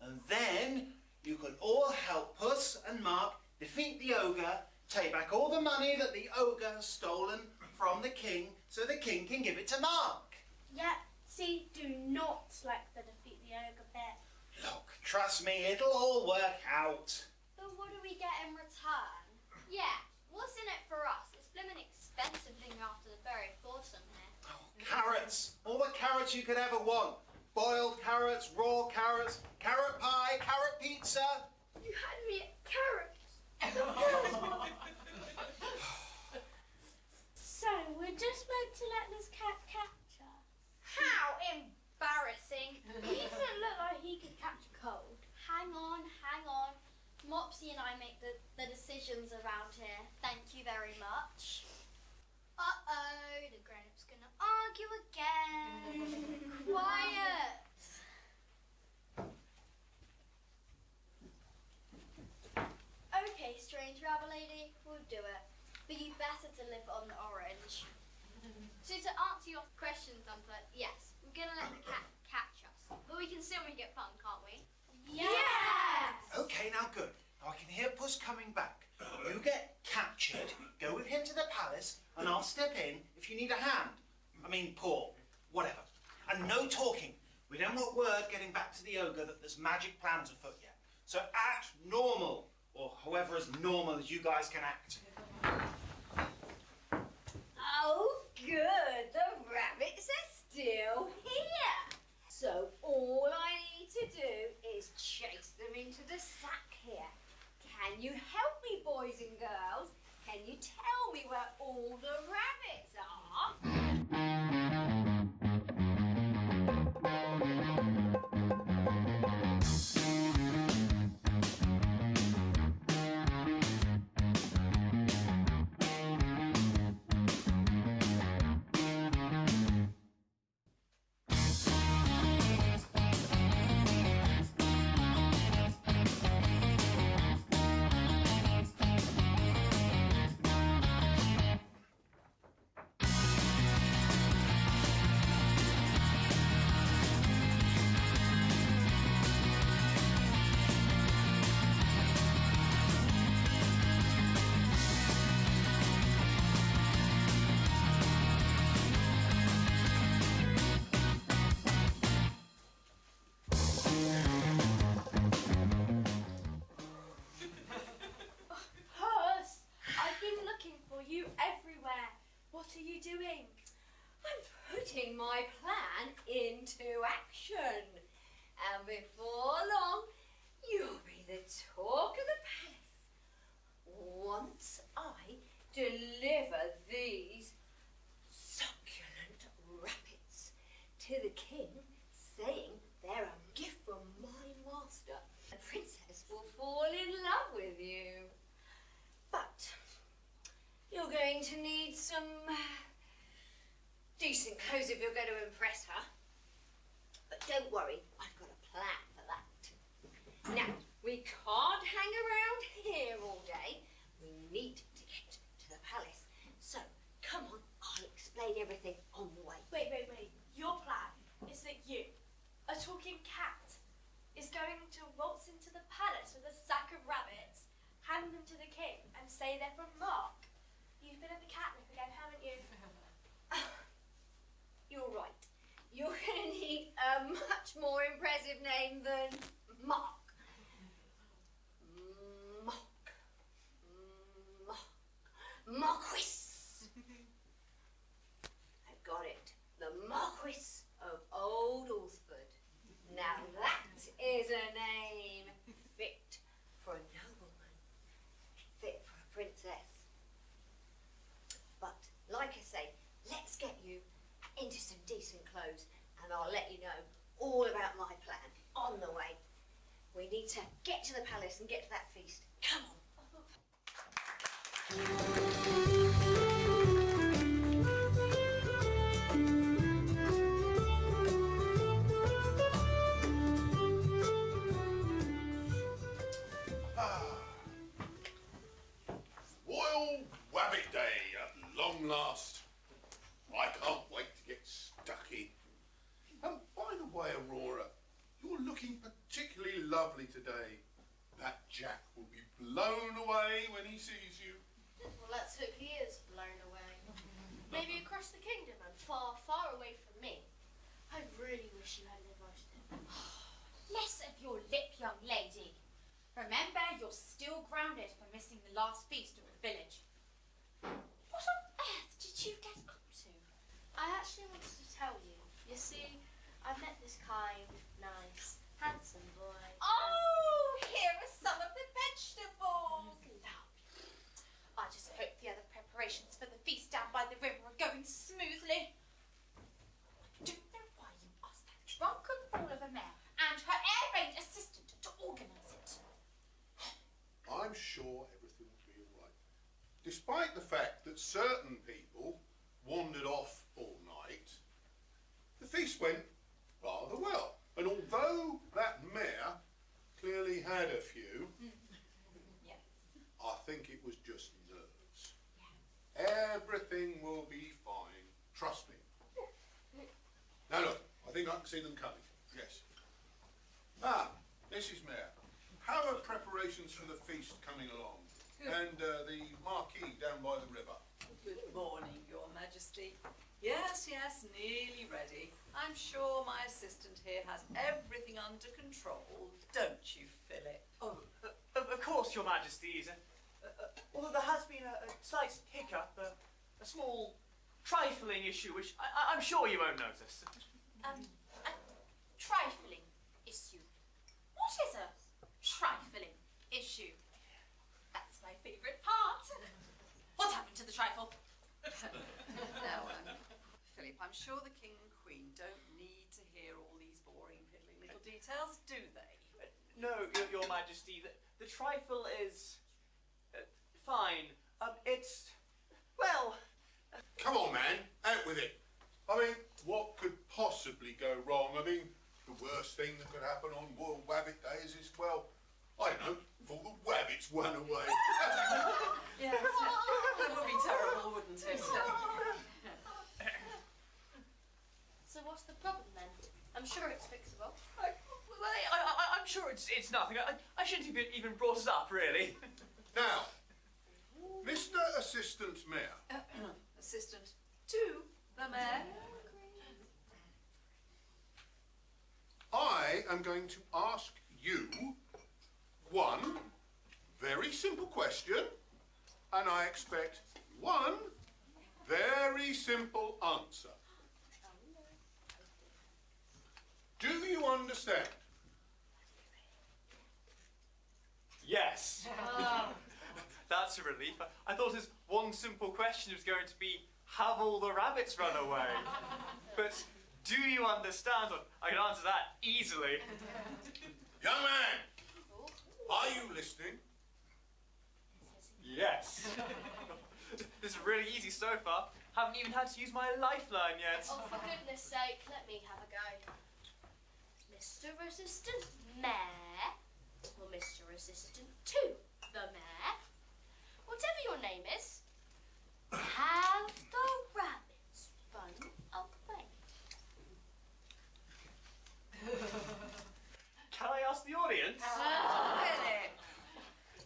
And then you can all help Puss and Mark defeat the ogre, take back all the money that the ogre has stolen from the king, so the king can give it to Mark. Yeah, see, do not like the defeat the ogre bit. Look, trust me, it'll all work out. But what do we get in return? Yeah, what's in it for us? It's blimmin' expensive thing after the very foursome here. Oh, carrots, all the carrots you could ever want. Boiled carrots, raw carrots, carrot pie, carrot pizza. You had me at carrots. So, we're just meant to let this cat catch us. How embarrassing! He doesn't look like he could catch a cold. Hang on, hang on. Mopsy and I make the decisions around here. Thank you very much. Uh-oh, the grown-up's gonna argue again. Quiet! Okay, strange rabbit lady, we'll do it. But you better deliver on the orange. So to answer your question, Thumper, yes, we're gonna let the cat catch us. But we can still make it fun, can't we? Yes! Okay, now good. Now I can hear Puss coming back. You get captured, go with him to the palace, and I'll step in if you need a hand. I mean, paw, whatever. And no talking. We don't want word getting back to the ogre that there's magic plans afoot yet. So act normal, or however as normal as you guys can act. Oh, good. The rabbits are still here. So all I need to do is chase them into the sack here. Can you help me, boys and girls? Can you tell me where all the rabbits are? Puss, I've been looking for you everywhere. What are you doing? I'm putting my plan into action. And before long, you'll be the talk of the palace. Once I deliver these succulent rabbits to the king, saying they're a gift from my master, the princess will fall in love with you. But you're going to need some decent clothes if you're going to impress her. But don't worry, We can't hang around here all day. We need to get to the palace. So, come on, I'll explain everything on the way. Wait. Your plan is that you, a talking cat, is going to waltz into the palace with a sack of rabbits, hand them to the king, and say they're from Mark. You've been at the catnip again, haven't you? You're right. You're going to need a much more impressive name than Mark. Marquis. I've got it. The Marquis of Old Alsford. Now that is a name fit for a nobleman, fit for a princess. But, like I say, let's get you into some decent clothes and I'll let you know all about my plan on the way. We need to get to the palace and get to that feast. Come on. Royal Wabbit Day at long last. I can't wait to get stuck in. And by the way, Aurora, you're looking particularly lovely today. That Jack will be blown away when he sees you. Well, let's hope he is blown away. Maybe across the kingdom and far, far away from me. I really wish you had invited him. Less of your lip, young lady. Remember, you're still grounded for missing the last feast of the village. What on earth did you get up to? I actually wanted to tell you. You see, I met this kind, nice, handsome boy. Oh, here are some of the vegetables. Lovely. I just hope the other preparations for the feast down by the river are going smoothly. I don't know why you asked that drunken fool of a mayor and her air-raid assistant to organise it. I'm sure everything will be all right. Despite the fact that certain people wandered off all night, the feast went rather well. And although that mare clearly had a few, Yes. I think it was just nerves. Everything will be fine. Trust me. Now look, I think I can see them coming. Yes. Mrs. Mayor, how are preparations for the feast coming along? And the marquee down by the river? Good morning, Your Majesty. Yes, nearly ready. I'm sure my assistant here has everything under control, don't you, Philip? Oh, of course, Your Majesties. Although there has been a slight hiccup, a small trifling issue which I'm sure you won't notice. A trifling issue. What is a trifling issue? That's my favourite part. What happened to the trifle? Now, Philip, I'm sure the King and Queen don't need to hear all these boring, piddling little details, do they? No, Your Majesty, the trifle is fine. It's, well... Come on, man, out with it. I mean, what could possibly go wrong? I mean, the worst thing that could happen on Royal Wabbit Days is, well, I don't know, if all the wabbits went away. Yes, that would be terrible, wouldn't it? So what's the problem then? I'm sure it's fixable. I'm sure it's nothing. I shouldn't have even brought it up, really. Now, Mr. Assistant Mayor. Assistant to the mayor. I am going to ask you one very simple question, and I expect one very simple answer. Do you understand? Yes. That's a relief. I thought his one simple question was going to be, have all the rabbits run away? But do you understand? I can answer that easily. Young man, are you listening? Yes. This is really easy so far. Haven't even had to use my lifeline yet. Oh, for goodness sake, let me have a go. Mr. Assistant Mayor, or Mr. Assistant to the Mayor. Whatever your name is, have the rabbits run away. Can I ask the audience? Philip!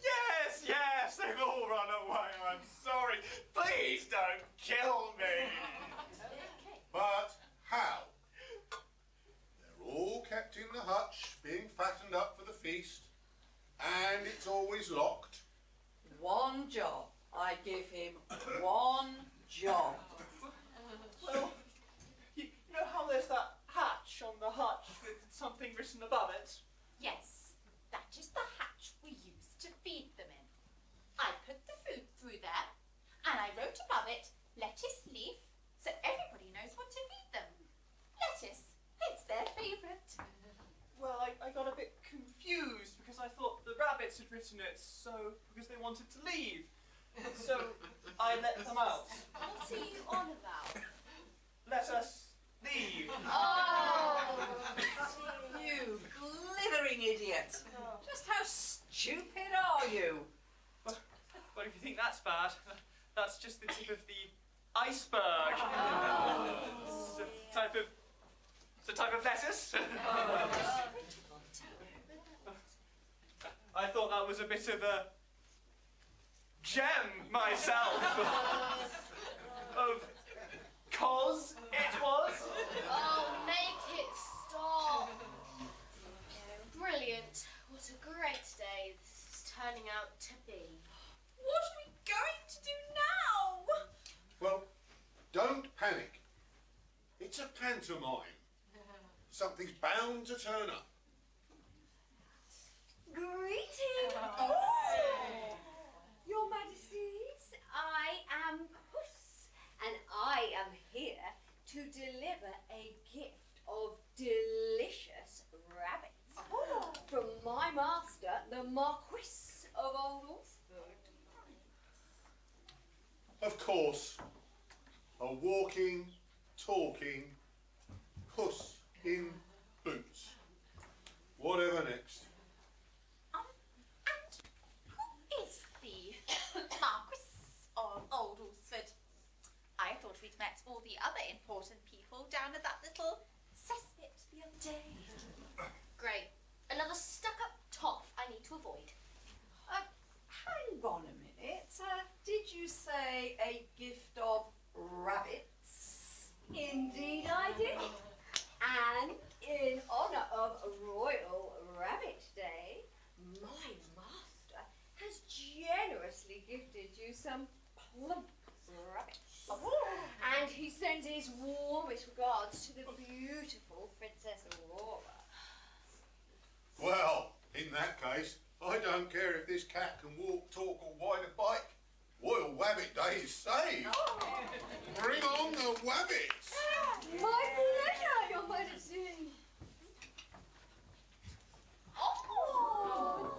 Yes, yes, they've all run away. I'm sorry. Please don't kill me. But how? They're all kept in the hutch, being fattened up for the feast, and it's always locked. One job. I give him one job. Well, you know how there's that hatch on the hutch with something written above it? Yes, that is the hatch we use to feed them in. I put the food through there, and I wrote above it, lettuce leaf, so everybody knows what to feed them. Lettuce, it's their favourite. Well, I got a bit confused because I thought the rabbits had written it because they wanted to leave. So I let them out. What are you on about? Let us leave. Oh! You blithering idiot! Just how stupid are you? But if you think that's bad, that's just the tip of the iceberg. It's a type of lettuce. I thought that was a bit of a gem myself. Of cos it was. Oh, make it stop. Brilliant. What a great day this is turning out to be. What are we going to do now? Well, don't panic. It's a pantomime. Something's bound to turn up. Greetings, Your Majesties. I am Puss, and I am here to deliver a gift of delicious rabbits from my master, the Marquis of Old Orford. Of course, a walking, talking puss in boots. Whatever next. And who is the Marquis of Old Alresford? I thought we'd met all the other important people down at that little cesspit the other day. Great. Another stuck-up toff I need to avoid. Hang on a minute. Did you say a gift of rabbits? Indeed I did. And in honour of Royal Rabbit Day, my master has generously gifted you some plump rabbits. And he sends his warmest regards to the beautiful Princess Aurora. Well, in that case, I don't care if this cat can walk, talk or ride a bike. Royal Wabbit Day is saved. Bring on the wabbits. My pleasure, Your Majesty. Oh!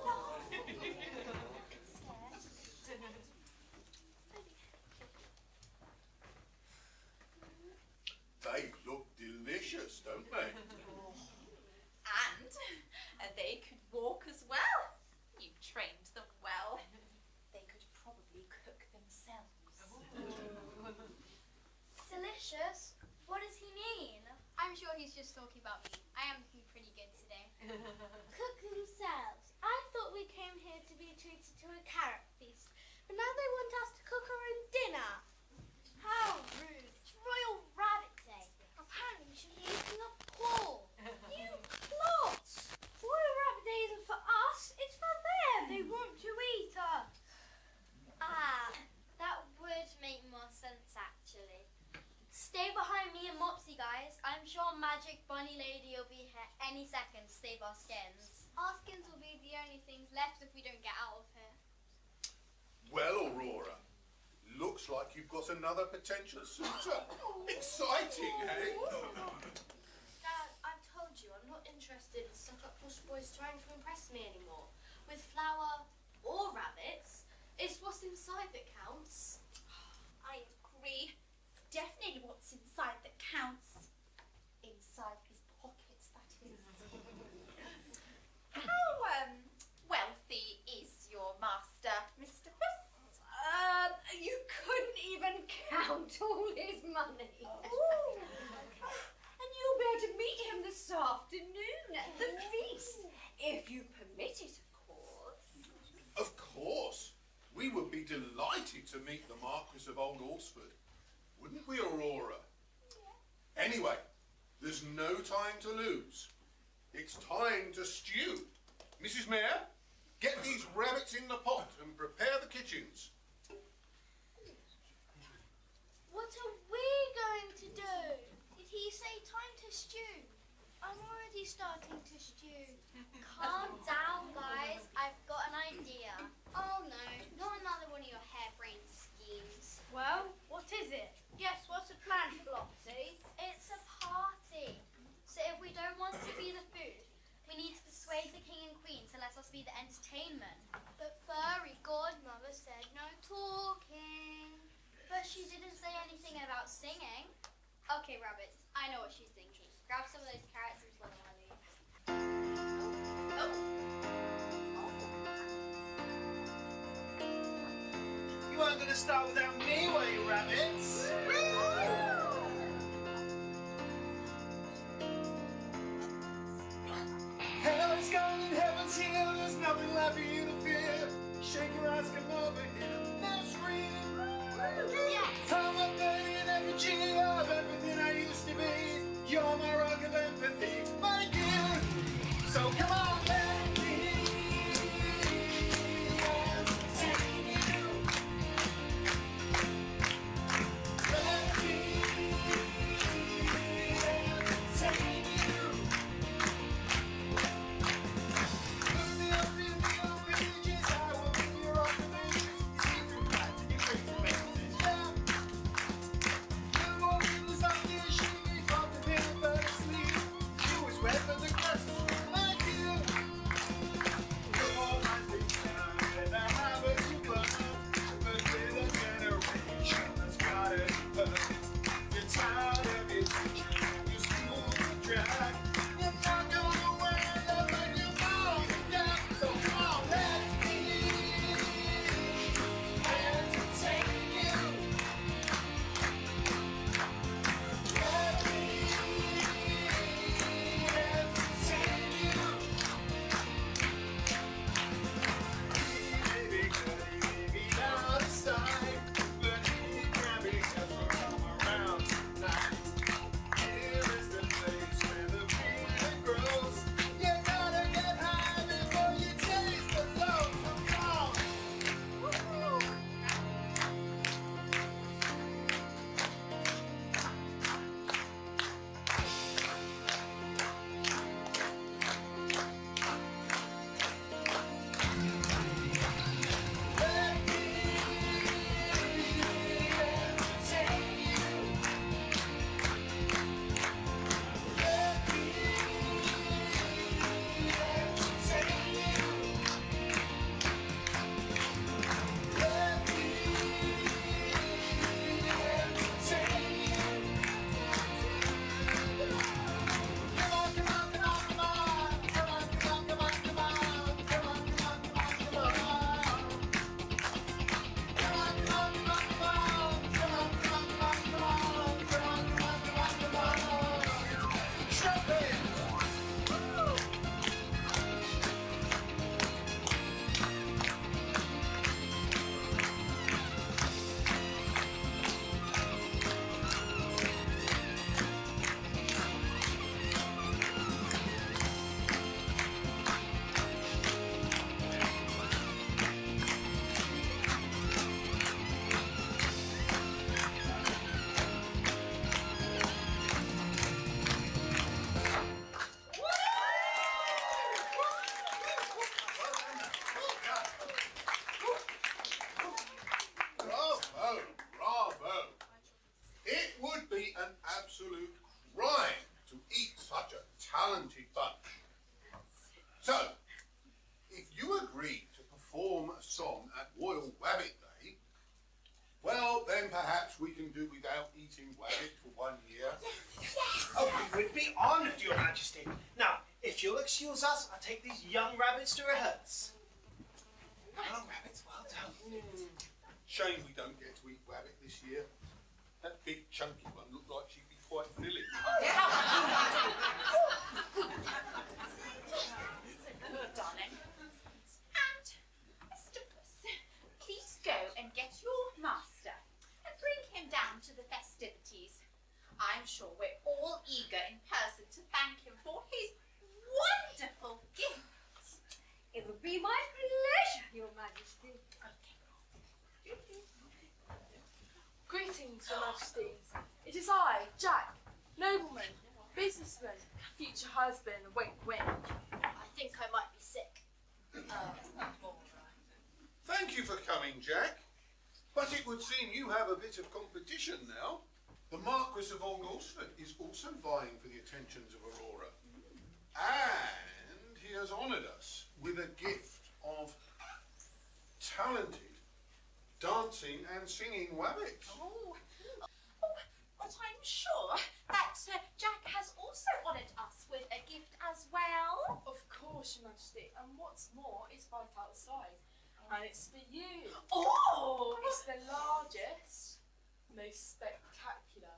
They look delicious, don't they? And they could walk as well. You trained them well. They could probably cook themselves. Delicious? What does he mean? I'm sure he's just talking about me. I am looking pretty good today. Cook themselves. I thought we came here to be treated to a carrot feast, but now they want us to cook our own dinner. How rude. It's Royal Rabbit Day. Apparently we should be eating a paw. You plots! Royal Rabbit Day isn't for us, it's for them. They want to eat us. Ah, that would make more sense actually. Stay behind me and Mopsy, guys. I'm sure Magic Bunny Lady will be here any second to save our skins. Our skins will be the only things left if we don't get out of here. Well, Aurora, looks like you've got another potential suitor. Exciting, eh? Dad, I've told you I'm not interested in stuck-up push boys trying to impress me anymore. With flour or rabbits, it's what's inside that counts. I agree. Definitely what's inside that counts. Inside his pockets, that is. Well, old Alsford. Wouldn't we, Aurora? Anyway, there's no time to lose. It's time to stew. Mrs. Mayor, get these rabbits in the pot and prepare the kitchens. What are we going to do? Did he say time to stew? I'm already starting to stew. Calm down, guys. I've got an idea. Oh no, not another one of your harebrained schemes. Well, what is it? Yes, what's the plan, Flopsy? It's a party. So if we don't want to be the food, we need to persuade the king and queen to let us be the entertainment. But fairy godmother said no talking. But she didn't say anything about singing. Okay, rabbits, I know what she's thinking. Grab some of those carrots and swallow my leaves. You weren't going to start without me, were you, rabbits? Hell is gone and heaven's here. There's nothing left for you to fear. Shake your ass, come over here. Now scream. I'm a day in every G of everything I used to be. You're my rock of empathy, my dear. So come on, let me entertain you. Let me entertain you. Look me up in the old pages, I will be your occupation. You see through life and your crazy faces, yeah. You won't lose on this, she be caught to be but asleep. You was wet for the grass, like you. Your whole life been down, and I have a new blood. But with a generation that's got it hurt. You're tired of your teaching, your school to drag. You're not gonna wear it like your mom and dad. So come on, let me entertain you. Let me entertain you. Baby, could he be out of sight? But he can't because we'll come around tonight. Here is the place where the feeling grows. You gotta get high before you taste the low. So come on. Let me entertain you. Let me entertain you. Let me entertain you. Come on, come on, come on, come on. Come on, come on, come on, come on. Come on, come on, come on, come on. Come on, come on, come on, come on. Come on, come on, come on, come on. Trumpet! Bravo, bravo. It would be an absolute crime to eat such a talented bunch. So, if you agree to perform a song at Royal Wabbit Day, well, then perhaps we can do without eating wabbit for 1 year. Oh, we would be honoured, Your Majesty. Now, if you'll excuse us, I'll take these young rabbits to rehearse. Young rabbits, well done. Shame we don't get to eat wabbit this year. That big chunky one looked like she'd be quite filling. Darling. And, Mr. Puss, please go and get your master and Majesty. Greetings, Your Majesties. It is I, Jack, nobleman, businessman, future husband, wink wink. I think I might be sick. Thank you for coming, Jack. But it would seem you have a bit of competition now. The Marquis of Algolsford is also vying for the attentions of Aurora. And he has honoured us with a gift of talented dancing and singing wabbits. But I'm sure that Jack has also honoured us with a gift as well. Of course, Your Majesty. And what's more, it's right outside. And it's for you. Oh! It's the largest, most spectacular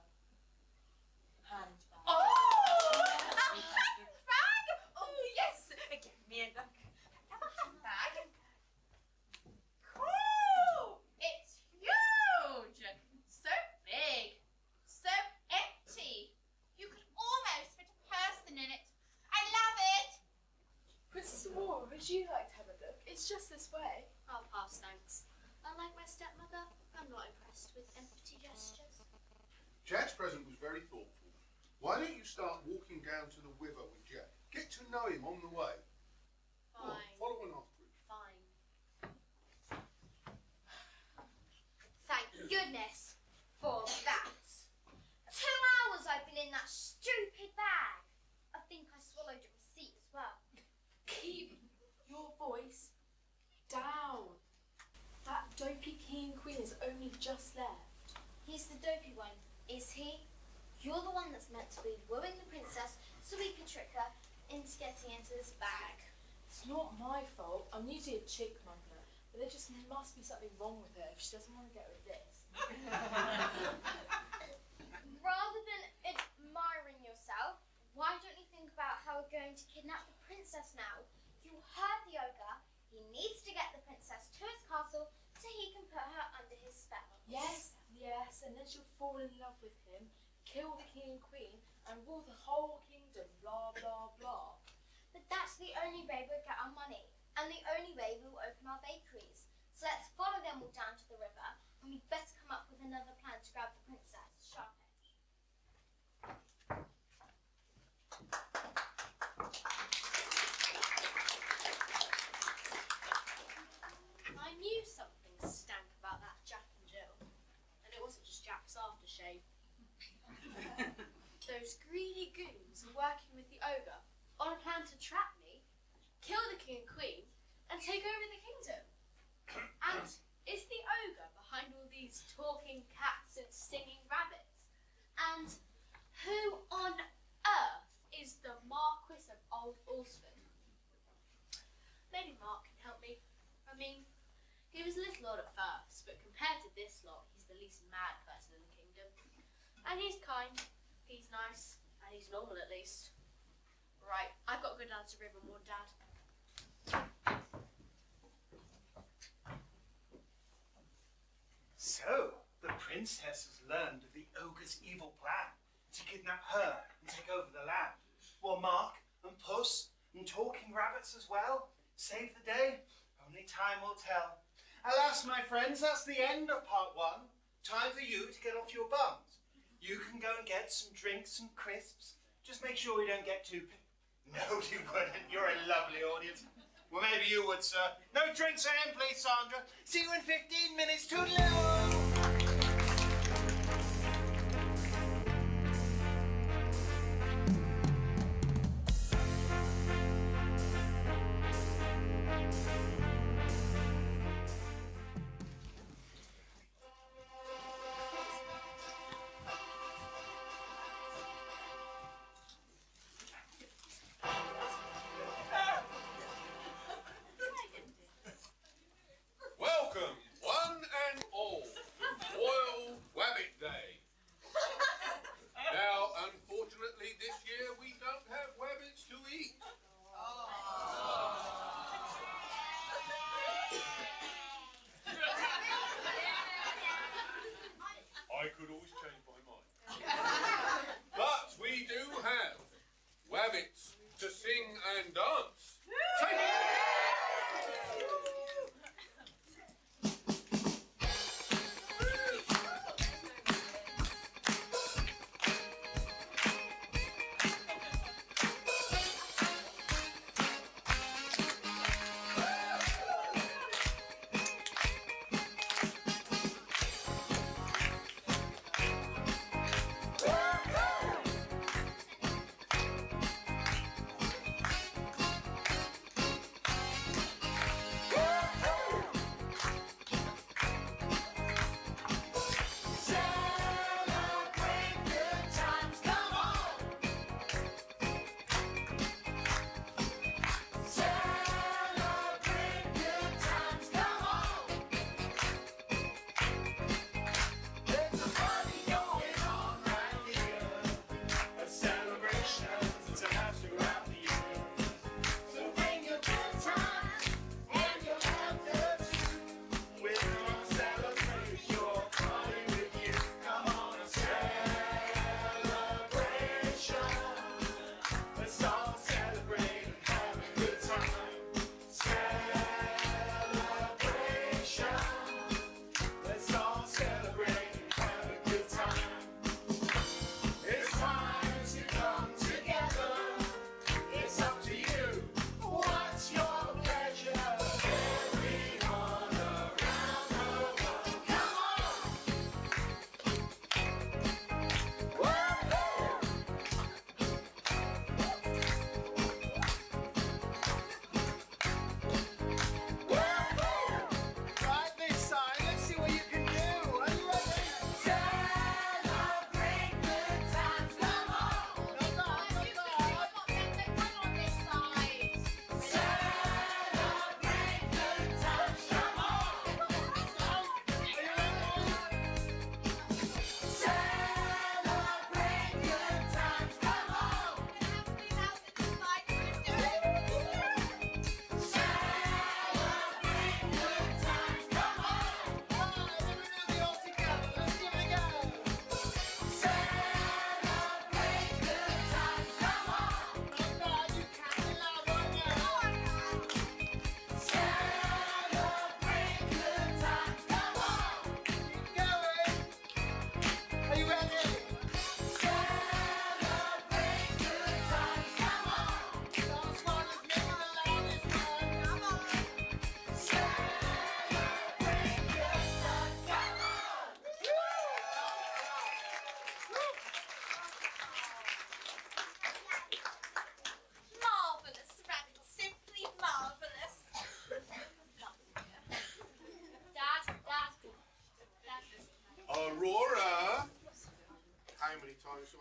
handbag. Oh! A handbag? Oh, yes! Give me another handbag. Cool! It's huge! So big. So empty. You could almost fit a person in it. I love it! Princess Aurora, would you like to have a look? It's just this way. I'll pass, thanks. Unlike my stepmother, I'm not impressed with empty gestures. Jack's present was very thoughtful. Why don't you start walking down to the river with Jack? Get to know him on the way. Go on, Fine. follow on after him. Fine. Thank goodness for that. 2 hours I've been in that stupid bag. I think I swallowed a receipt as well. Keep your voice down. That dopey king and queen has only just left. He's the dopey one, is he? You're the one that's meant to be wooing the princess so we can trick her into getting into this bag. It's not my fault. I'm usually a chick mother, but there just must be something wrong with her if she doesn't want to get with this. Rather than admiring yourself, why don't you think about how we're going to kidnap the princess now? You heard the ogre. He needs to get the princess to his castle so he can put her under his spell. Yes, and then she'll fall in love with him, kill the king and queen, and rule the whole kingdom, blah, blah, blah. But that's the only way we'll get our money, and the only way we'll open our bakeries. So let's follow them all down to the river, and we'd better come up with another plan to grab the princess. Sharp edge. I knew something stank about that Jack and Jill. And it wasn't just Jack's aftershave. Those greedy goons are working with the ogre on a plan to trap me, kill the king and queen, and take over the kingdom. And is the ogre behind all these talking cats and singing rabbits? And who on earth is the Marquis of Old Alsford? Maybe Mark can help me. I mean, he was a little odd at first, but compared to this lot, he's the least mad person in the kingdom. And he's kind, he's nice, and he's normal at least. Right, I've got to go down to the river and warn Dad. So, the princess has learned of the ogre's evil plan to kidnap her and take over the land. Will Mark and Puss and talking rabbits as well save the day? Only time will tell. Alas, my friends, that's the end of part 1. Time for you to get off your bums. You can go and get some drinks and crisps. Just make sure you don't get too... No, you wouldn't. You're a lovely audience. Well, maybe you would, sir. No drinks for him, please, Sandra. See you in 15 minutes. Toodaloo! Welcome, one and all.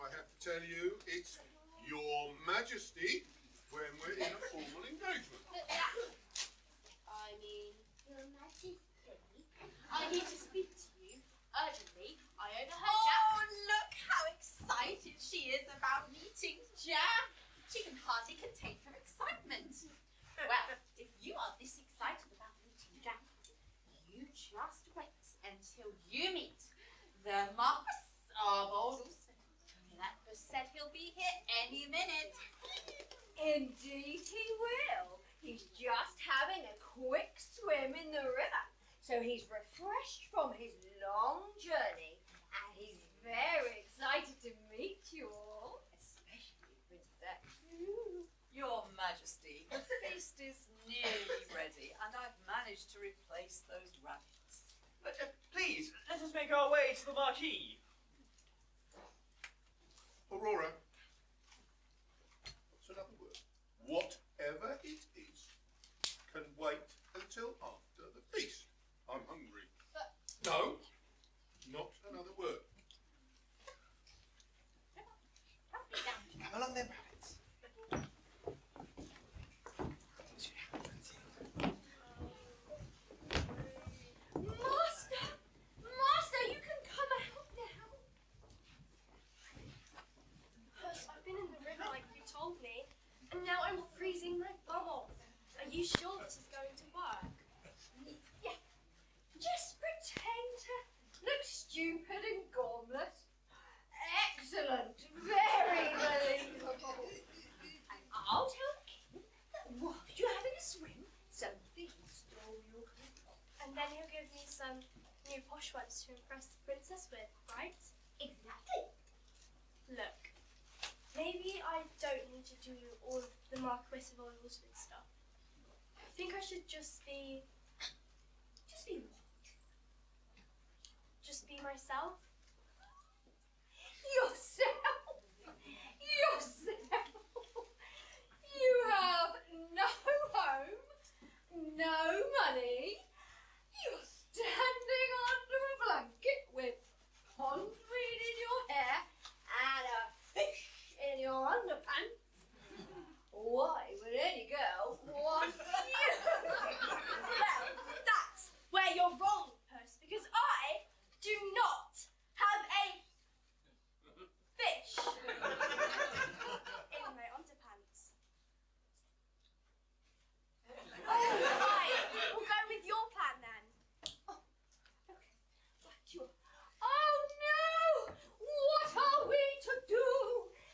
I have to tell you, it's Your Majesty when we're in a formal engagement. I mean, Your Majesty, I need to speak to you urgently. I overheard Jack. Oh, look how excited she is about meeting Jack. She can hardly contain her excitement. Well, if you are this excited about meeting Jack, you just wait until you meet the Marquis of Alderson. That said he'll be here any minute. Indeed he will. He's just having a quick swim in the river. So he's refreshed from his long journey. And he's very excited to meet you all. Especially Princess. Your Majesty, the feast is nearly ready, and I've managed to replace those rabbits. But please, let us make our way to the marquee. Aurora, what's another word? Whatever it is can wait until after the feast. I'm hungry. No, not another word. Come along then, rabbits. Master, you can come out now. Puss, I've been in the river like you told me, and now I'm freezing my bum off. Are you sure this is going to work? Yeah. Just pretend to look stupid and gormless. Excellent. Very believable. And I'll tell the king that whilst you're having a swim, something stole your clothes. And then he'll give me some new posh ones to impress the princess with, right? Exactly. Look, maybe I don't need to do all of the Marquis of Alderson stuff. I think I should just be what? Just be myself. Yourself. You have no home, no money. You're standing under a blanket with pondweed in your hair and a fish in your underpants. Why would any girl want you? Well, that's where you're wrong, Puss, because I do not have a fish in my underpants. Fine, we'll go with your plan then. Oh no! What are we to do?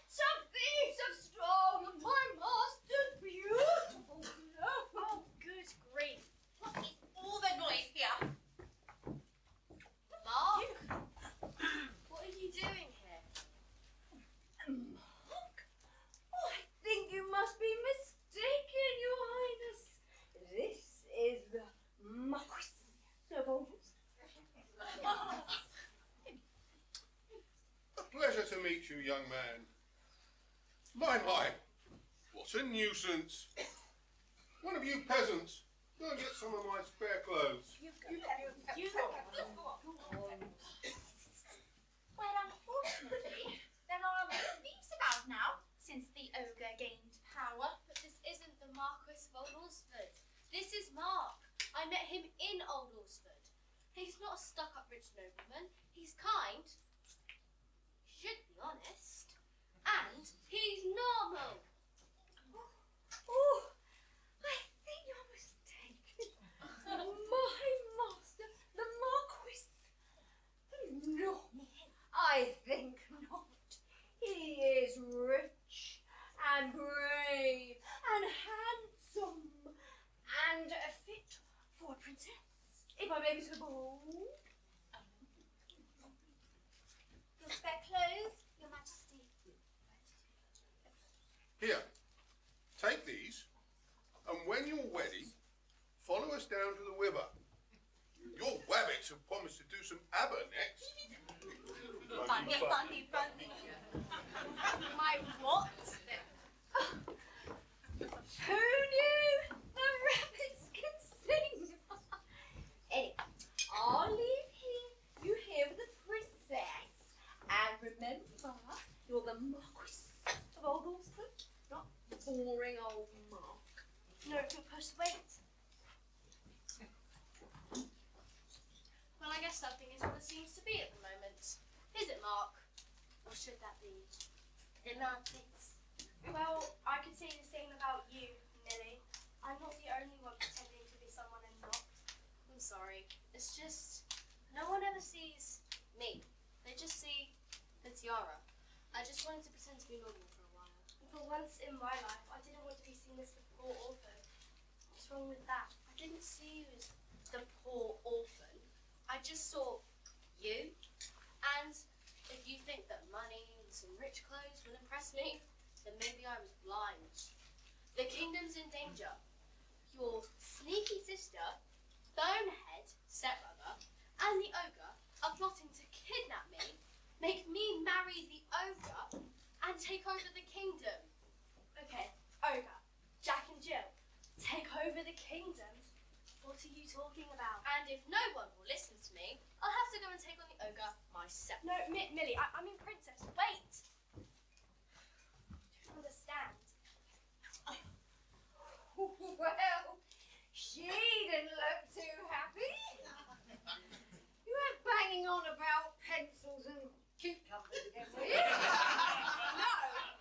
Some thieves have stolen my master's beautiful clothes. Oh, good grief. What is all the noise here? Mark? What are you doing here? Mark? Oh, I think you must be mistaken, Your Highness. This is the Marquis of Alderson. A pleasure to meet you, young man. My, what a nuisance. One of you peasants, go and get some of my spare clothes. Well, unfortunately, there are a lot of thieves about now since the ogre gained power. But this isn't the Marquis of Aldersford. This is Mark. I met him in Aldersford. He's not a stuck-up rich nobleman. He's kind. Should be honest. And he's normal. Oh, I think you're mistaken. My master, the Marquis. No, I think not. He is rich and brave and handsome and fit for a princess, if I may be so bold. Your spare clothes, Your Majesty. Here, take these, and when you're ready, follow us down to the river. Your wabbits have promised to do some ABBA next. Funny. My what? Who knew the rabbits can sing? Anyway, I'll leave you here with the princess. And remember, you're Puss, wait. Well, I guess nothing is what it seems to be at the moment. Is it, Mark? Or should that be? Atlantis. Well, I could say the same about you, Millie. I'm not the only one pretending to be someone I'm not. I'm sorry. It's just, no one ever sees me. They just see the tiara. I just wanted to pretend to be normal for a while. For once in my life, I didn't want to be seen as the poor orphan. What's wrong with that? I didn't see you as the poor orphan. I just saw you. And if you think that money and some rich clothes will impress me, then maybe I was blind. The kingdom's in danger. Your sneaky sister, bonehead stepbrother, and the ogre are plotting to kidnap me, make me marry the ogre, and take over the kingdom. Okay, ogre, Jack and Jill, take over the kingdom? What are you talking about? And if no one will listen to me, I'll have to go and take on the ogre myself. No, Millie, I mean Princess, wait! I don't understand. Well, she didn't look too happy. You were banging on about pencils and cucumbers again, were you? No,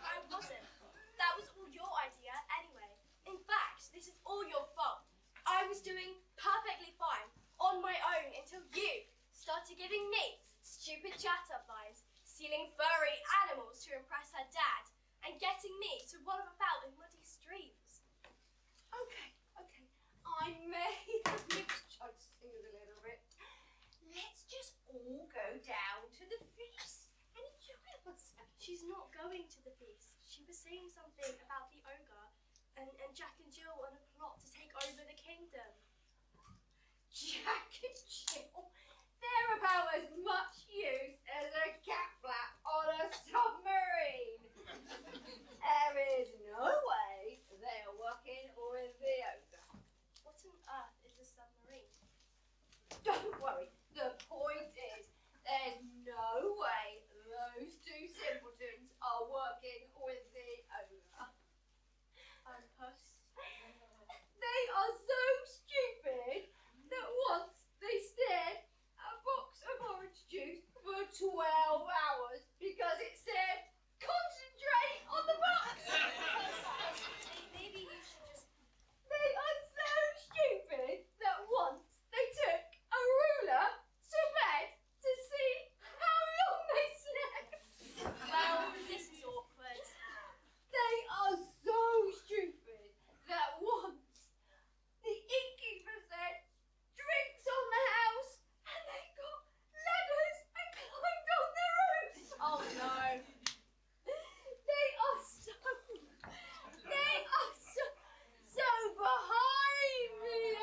I wasn't. That was all your idea anyway. In fact, this is all your fault. I was doing perfectly fine on my own until you started giving me stupid chatterflies, stealing furry animals to impress her dad, and getting me to waddle about in muddy streams. Okay. I may have misjudged things a little bit. Let's just all go down to the feast and enjoy ourselves. She's not going to the feast. She was saying something about the ogre and Jack and Jill on a plot to take over the kingdom. Jack and Jill, they're about as much use as a cat flap on a submarine. There is no way they are working with the ogre. What on earth is a submarine? Don't worry, the point is there's no way those two simpletons are working with the ogre. Puss. They are so stupid that once they stared at a box of orange juice for 12 hours because it said, concentrate on the box! Maybe you should just... They are so stupid that once they took a ruler to bed to see how long they slept. Well, this is awkward. They are so stupid that once the innkeeper said, drinks on the house, and they got ladders and climbed on the roof. Oh no. They are so behind me.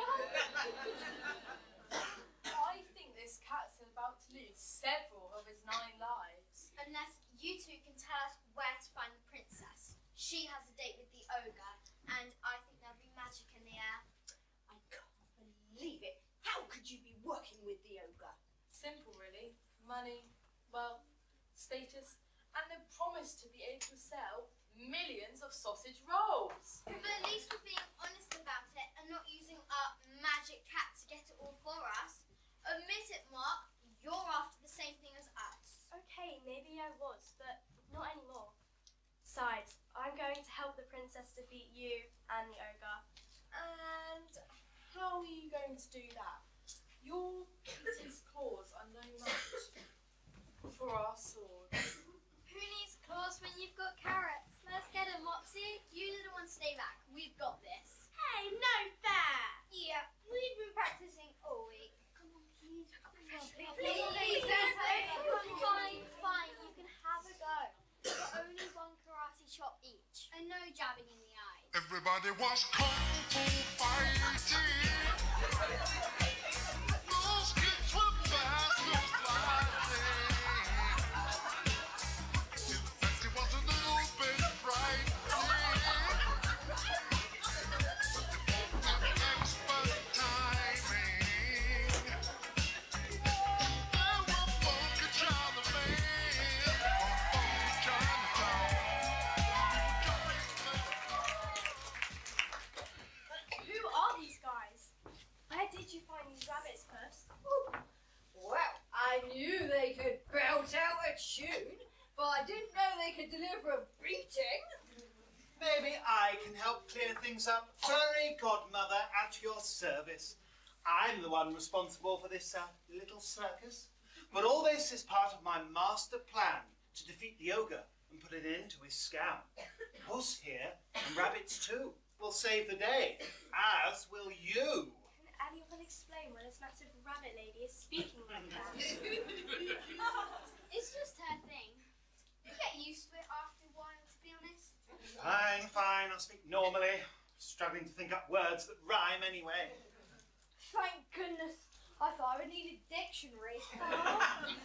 I think this cat's about to lose several of his 9 lives. Unless you two can tell us where to find the princess. She has a date with the ogre, and I think there'll be magic in the air. I can't believe it. How could you be working with the ogre? Simple, really. Money, wealth, status, and the promise to be able to sell millions of sausage rolls. But at least we're being honest about it and not using our magic cat to get it all for us. Admit it, Mark. You're after the same thing as us. Okay, maybe I was, but not anymore. Besides, I'm going to help the princess defeat you and the ogre. And how are you going to do that? Your kitty's claws are no match for our swords. Who needs claws when you've got carrots? Let's get him, Mopsy. You didn't want to stay back. We've got this. Hey, no fair. Yeah, we've been practicing all week. Come on, please. Please, Fine. You can have a go. But only one karate chop each. And no jabbing in the eyes. Everybody was kung fu fighting. Those kids were fast, no sliding. In fact, it was a little bit frightening. But they both had expert timing. They were funky Chinamen, funky Chinatown. tune, but I didn't know they could deliver a beating. Maybe I can help clear things up. Fairy godmother at your service. I'm the one responsible for this little circus. But all this is part of my master plan to defeat the ogre and put an end to his scam. Puss here, and rabbits too, will save the day, as will you. Can anyone explain why this massive rabbit lady is speaking like that? It's just her thing. You get used to it after a while, to be honest. Fine, fine, I'll speak normally. Struggling to think up words that rhyme anyway. Thank goodness. I thought I would need a dictionary. I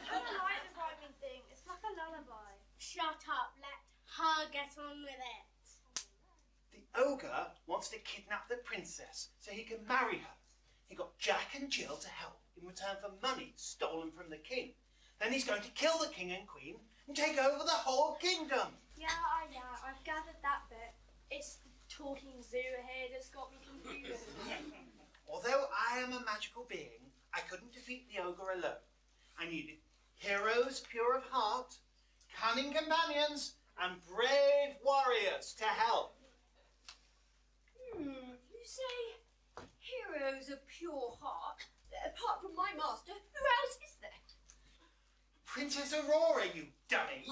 don't like the rhyming thing. It's like a lullaby. Shut up, let her get on with it. The ogre wants to kidnap the princess so he can marry her. He got Jack and Jill to help in return for money stolen from the king. Then he's going to kill the king and queen and take over the whole kingdom. Yeah, I've gathered that bit. It's the talking zoo here that's got me confused. Although I am a magical being, I couldn't defeat the ogre alone. I needed heroes pure of heart, cunning companions, and brave warriors to help. You say heroes of pure heart? Apart from my master, who else is there? Princess Aurora, you dummy!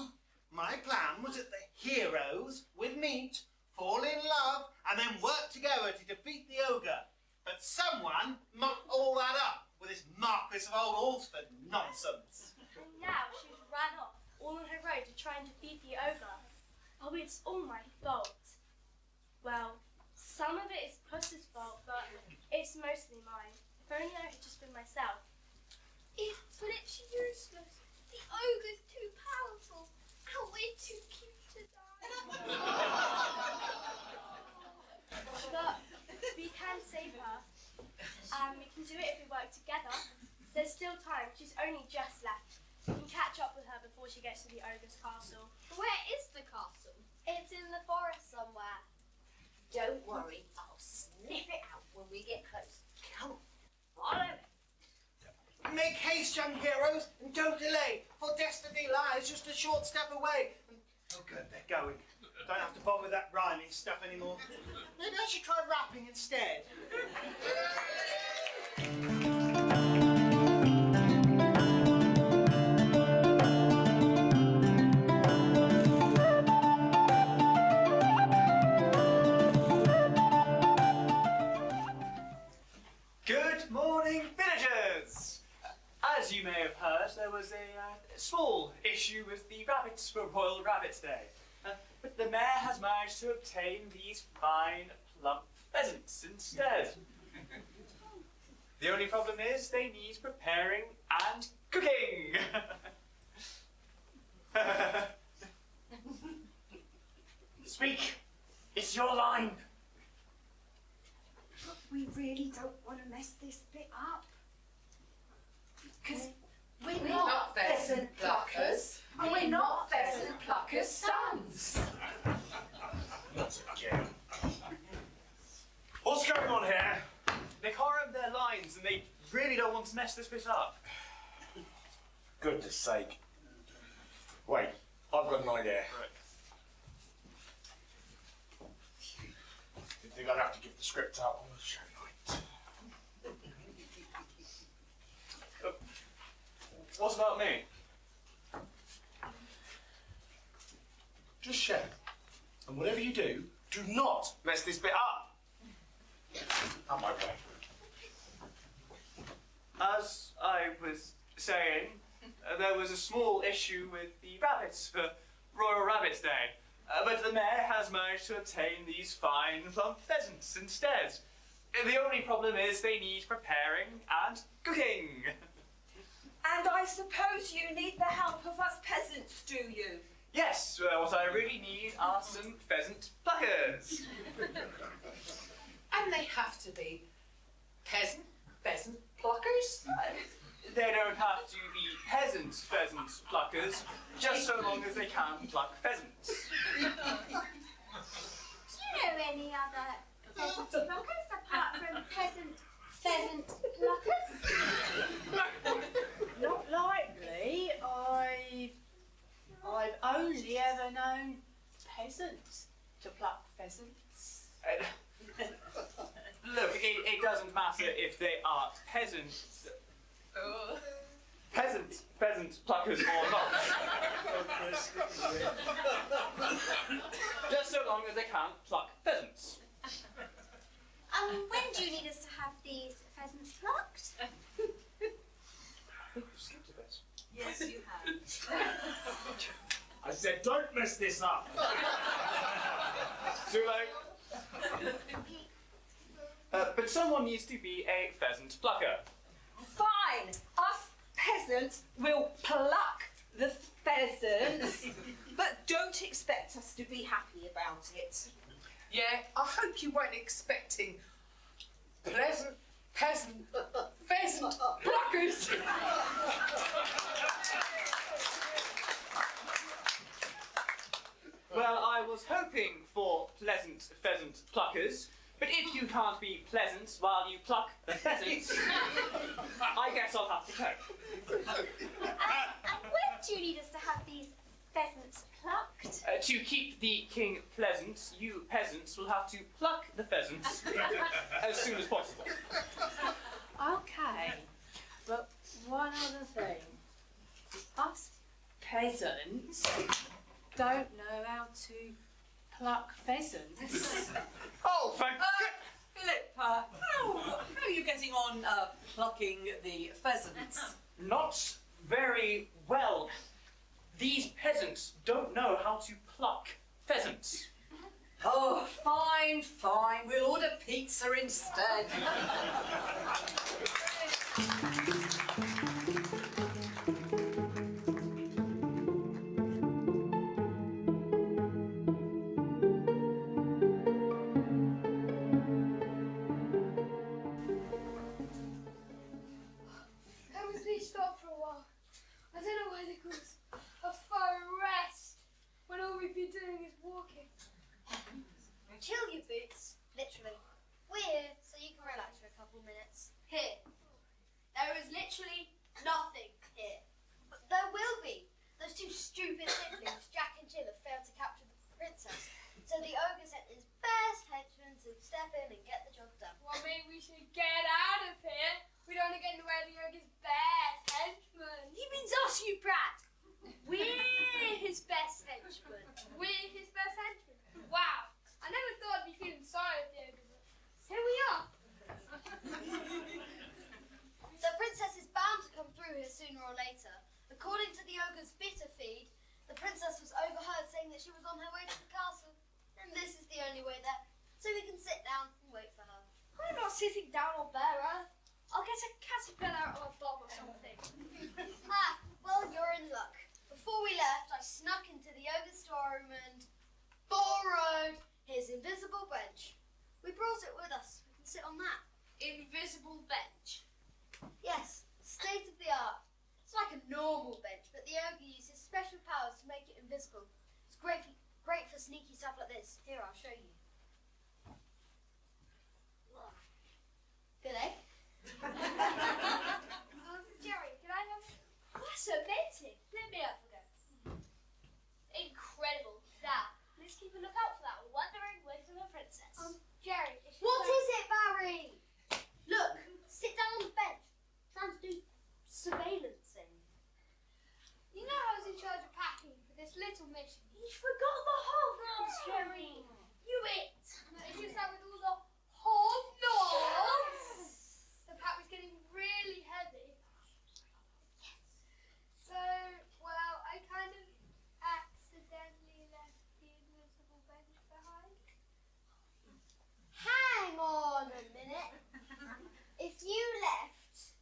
My plan was that the heroes, with meat, fall in love and then work together to defeat the ogre. But someone mucked all that up with this Marquis of Old Alsford nonsense. And now she's ran off, all on her road to try and defeat the ogre. Oh, it's all my fault. Well, some of it is Puss's fault, but it's mostly mine. If only I had just been myself. But it's useless. The ogre's too powerful, and we're too cute to die. But we can save her. And we can do it if we work together. There's still time. She's only just left. We can catch up with her before she gets to the ogre's castle. Where is the castle? It's in the forest somewhere. Don't worry, I'll sniff it out when we get close. Come on, follow me. Make haste, young heroes, and don't delay, for destiny lies just a short step away. Oh, good, they're going. Don't have to bother with that rhyming stuff anymore. Maybe I should try rapping instead. Good morning, villagers! As you may have heard, there was a small issue with the rabbits for Royal Rabbit Day. But the mayor has managed to obtain these fine, plump pheasants instead. The only problem is they need preparing and cooking. Speak! It's your line! We really don't want to mess this bit up. Because we're not pheasant pluckers, and we're not pheasant pluckers' sons. Not again. What's going on here? They can't remember their lines and they really don't want to mess this bit up. Goodness sake. Wait, I've got an idea. Right. Didn't think I'd have to give the script out on the show night. What about me? Just share. And whatever you do, do not mess this bit up. On my way. As I was saying, there was a small issue with the rabbits for Royal Rabbit Day, but the mayor has managed to obtain these fine plump pheasants instead. The only problem is they need preparing and cooking. And I suppose you need the help of us peasants, do you? Yes, what I really need are some pheasant pluckers. And they have to be pheasant pluckers? They don't have to be peasant pheasant pluckers, just so long as they can pluck pheasants. Do you know any other pheasant pluckers apart from pheasant pluckers? Not likely. I've doesn't matter if they are peasant pheasant pluckers or not. Just so long as they can't pluck pheasants. When do you need us to have these pheasants plucked? Skipped a bit. Yes, you have. I said, don't mess this up. Too late. But someone needs to be a pheasant plucker. Fine, us peasants will pluck the pheasants, but don't expect us to be happy about it. Yeah, I hope you weren't expecting pheasant pluckers. Well, I was hoping for pleasant pheasant pluckers, but if you can't be pleasant while you pluck the pheasants, I guess I'll have to go. And when do you need us to have these pheasants plucked? To keep the king pleasant, you peasants will have to pluck the pheasants as soon as possible. Okay, but one other thing. Us peasants don't know how to pluck pheasants. Oh, thank Philip, how are you getting on plucking the pheasants? Not very well. These peasants don't know how to pluck pheasants. Oh, fine, fine. We'll order pizza instead. Can we please stop for a while? I don't know why they call us a fire rest when all we've been doing is walking. Chill, you boots. Literally. We're here so you can relax for a couple minutes. Here. There is literally nothing here. But there will be. Those two stupid siblings, Jack and Jill, have failed to capture the princess. So the ogre sent his best henchmen to step in and get the job done. Well, maybe we should get out of here. We don't want to get in the way of the ogre's best henchman. He means us, you brat. We're his best henchmen. We're his best henchman. Wow. I never thought I'd be feeling sorry for the ogre, but here we are. The princess is bound to come through here sooner or later. According to the ogre's bitter feed, the princess was overheard saying that she was on her way to the castle. And this is the only way there. So we can sit down and wait for her. I'm not sitting down on bare earth. I'll get a caterpillar out of a bomb or something. Well, you're in luck. Before we left, I snuck into the ogre's storeroom and borrowed his invisible bench. We brought it with us. We can sit on that. Invisible bench. Yes, state of the art. It's like a normal bench, but the ogre uses special powers to make it invisible. It's great for sneaky stuff like this. Here, I'll show you. Good, eh? Jerry, can I have it? That's amazing. Let me have a go. Incredible. Now, let's keep a lookout for that wandering way from the princess. Jerry, is she What going- is it, Barry? Look, sit down on the bench. Trying to do surveillancing. You know I was in charge of packing for this little mission. You forgot the hobnobs, Jerry. You it. It's just that with all the hobnobs, the pack was getting really heavy. So, well, I kind of accidentally left the invisible bench behind. Hang on a minute. If you left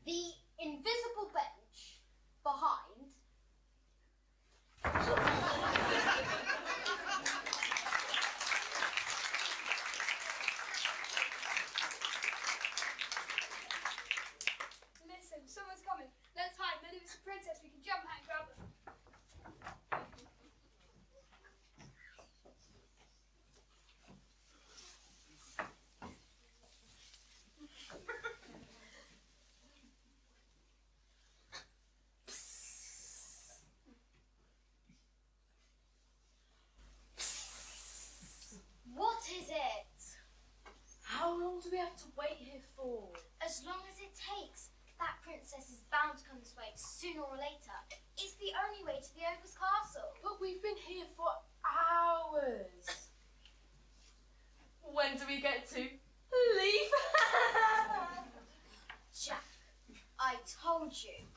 the invisible bench behind, Listen, someone's coming. Let's hide. Maybe it's a princess. We can jump out and grab her. wait here for? As long as it takes. That princess is bound to come this way sooner or later. It's the only way to the ogre's castle. But we've been here for hours. When do we get to leave? Jack, I told you,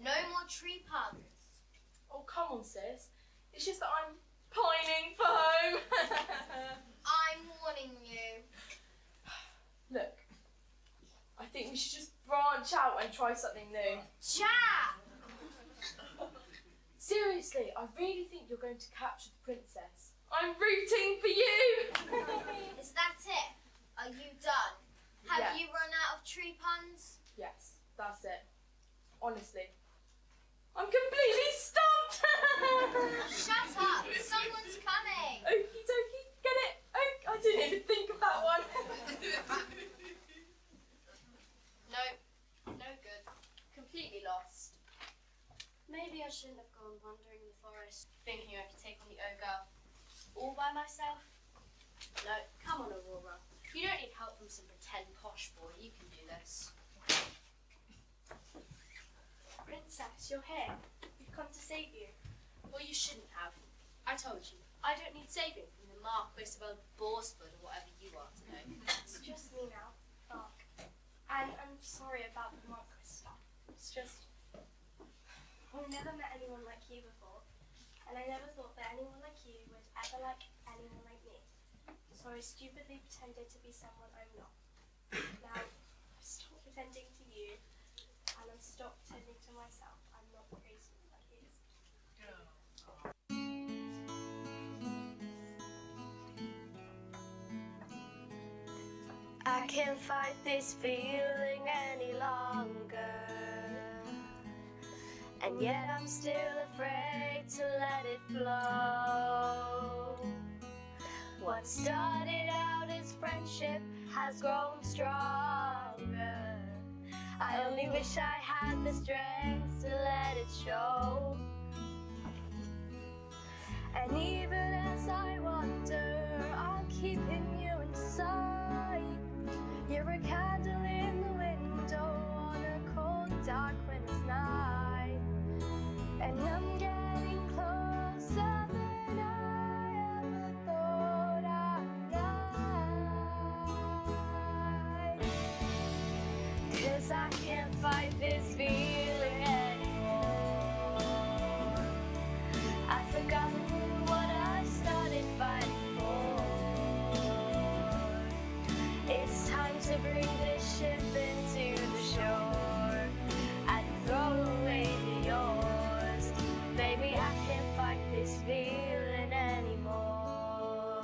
no more tree puns. Oh, come on, sis. It's just that I'm pining for home. I'm warning you. Look, I think we should just branch out and try something new. Jack! Seriously, I really think you're going to capture the princess. I'm rooting for you! Is that it? Are you done? Have Yeah. you run out of tree puns? Yes, that's it. Honestly. I'm completely stumped! Shut up! Someone's coming! Okie dokie, get it? I didn't even think of that one. No good. Completely lost. Maybe I shouldn't have gone wandering in the forest, thinking I could take on the ogre all by myself. No, come on, Aurora. You don't need help from some pretend posh boy. You can do this. Princess, you're here. We've come to save you. Well, you shouldn't have. I told you. I don't need saving from the Marquis of Borsford or whatever you are to know. It's just me now, Mark. And I'm sorry about the Marquis stuff. It's just, I've never met anyone like you before, and I never thought that anyone like you would ever like anyone like me. So I stupidly pretended to be someone I'm not. Now, I've stopped pretending to you, and I've stopped pretending to myself. I'm not crazy like you. I can't fight this feeling any longer, and yet I'm still afraid to let it flow. What started out as friendship has grown stronger. I only wish I had the strength to let it show. And even as I wander, I'm keeping you inside. You're a candle in the window on a cold, dark winter's night. And I'm getting closer than I ever thought I'd like. 'Cause I can't fight this feeling anymore. I've forgotten what I started fighting for. It's time to bring this ship into the shore and throw away the yours. Baby, I can't fight this feeling anymore.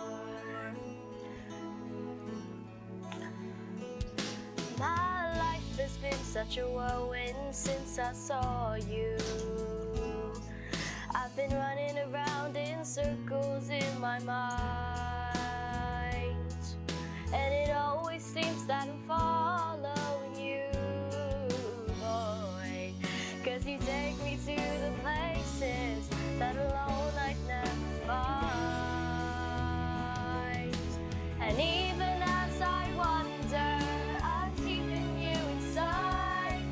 My life has been such a whirlwind since I saw you. I've been running around in circles in my mind, and it always seems that I'm following you, boy. 'Cause you take me to the places that alone I'd never find. And even as I wander, I'm keeping you inside.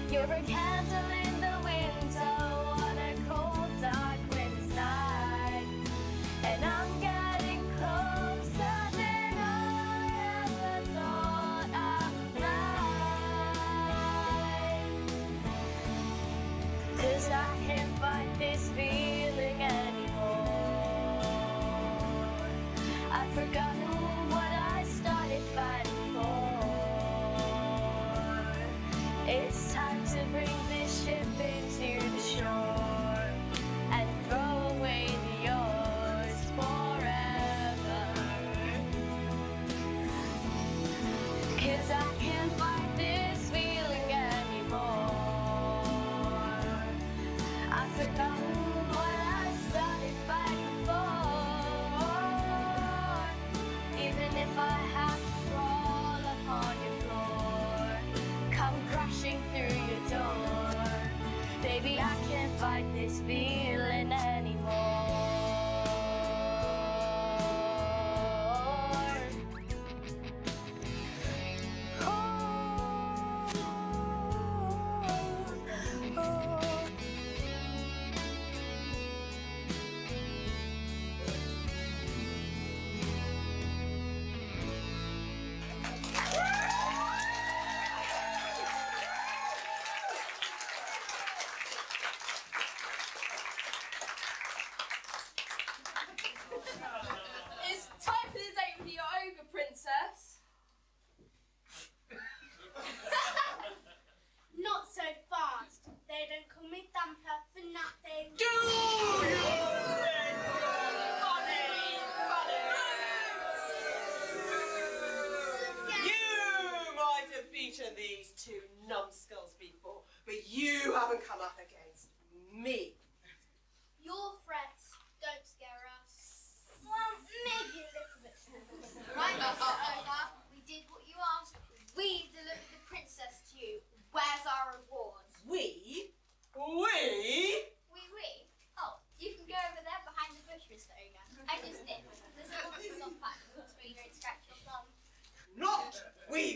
You're a candle in the window on a cold, dark winter's night. And I'm getting closer than I ever thought I'd like. 'Cause I can't fight this feeling anymore. I've forgotten what I started fighting for. It's time to bring this ship into the shore and throw away the yours forever. 'Cause I can't fight this feeling anymore. I've forgotten what I started fighting for. Even if I have to crawl upon your floor, come crashing through your door. Baby, I can't fight this feeling anymore. Oh.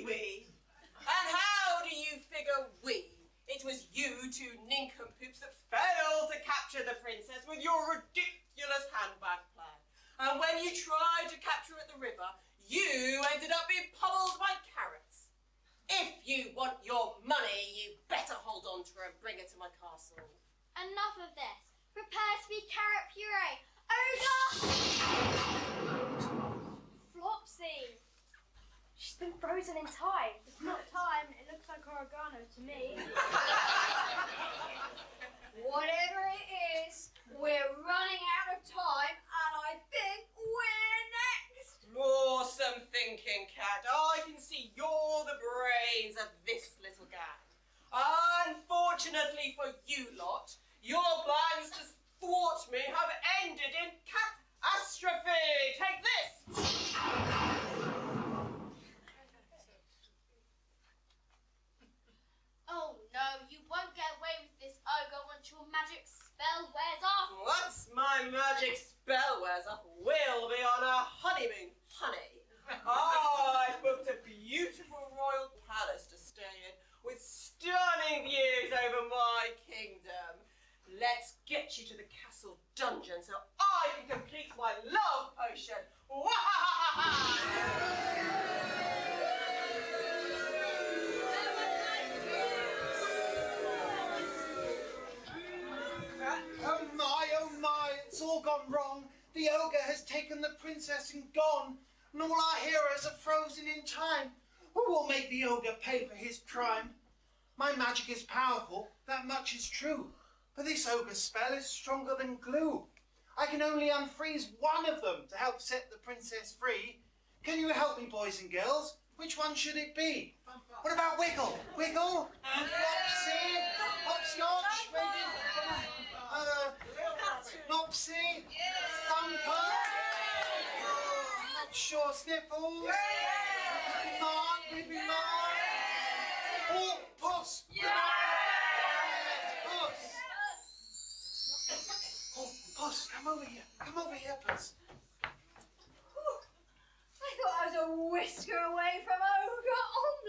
we. And how do you figure we? It was you two nincompoops that failed to capture the princess with your ridiculous handbag plan. And when you tried to capture her at the river, you ended up being pummeled by carrots. If you want your money, you better hold on to her and bring her to my castle. Enough of this. Prepare to be carrot puree. Ogre! Flopsy! She's been frozen in time. It's not time, it looks like oregano to me. Whatever it is, we're running out of time, and I think we're next. Awesome thinking, Cat. I can see you're the brains of this little gang. Unfortunately for you lot, your plans to thwart me have ended in catastrophe. Take this! Oh no, you won't get away with this, ogre, once your magic spell wears off. Once my magic spell wears off, we'll be on a honeymoon, honey. I booked a beautiful royal palace to stay in with stunning views over my kingdom. Let's get you to the castle dungeon so I can complete my love potion. Oh my, it's all gone wrong. The ogre has taken the princess and gone, and all our heroes are frozen in time. Who will make the ogre pay for his crime? My magic is powerful, that much is true, but this ogre's spell is stronger than glue. I can only unfreeze one of them to help set the princess free. Can you help me, boys and girls? Which one should it be? What about Wiggle? Wiggle? Flopsy? Hopscotch? Maybe? Nopsy? Thumper? Not sure. Sniffles? Mark? Maybe Mark? Oh, Puss! Puss! Oh, Puss, come over here. Come over here, Puss. I thought I was a whisker away from ogre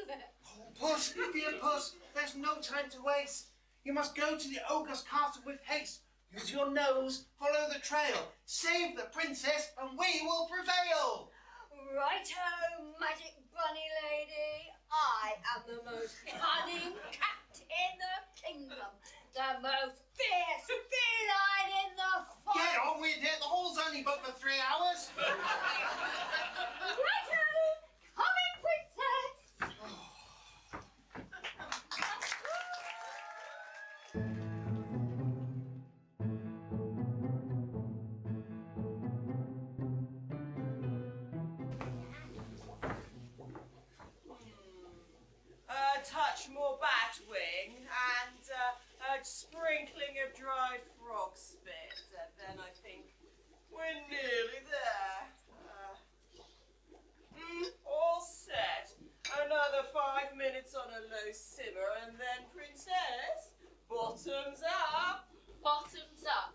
omelette. Oh, Puss, dear Puss, there's no time to waste. You must go to the ogre's castle with haste. Use your nose, follow the trail. Save the princess, and we will prevail. Righto, magic bunny lady. I am the most cunning cat in the kingdom. The most fierce feline in the forest. Get on with it. The hall's only booked for 3 hours. Righto, coming princess. A touch more bat wing and a sprinkling of dried frog spit, and then I think we're nearly there. All set. Another 5 minutes on a low simmer, and then princess, bottoms up. Bottoms up?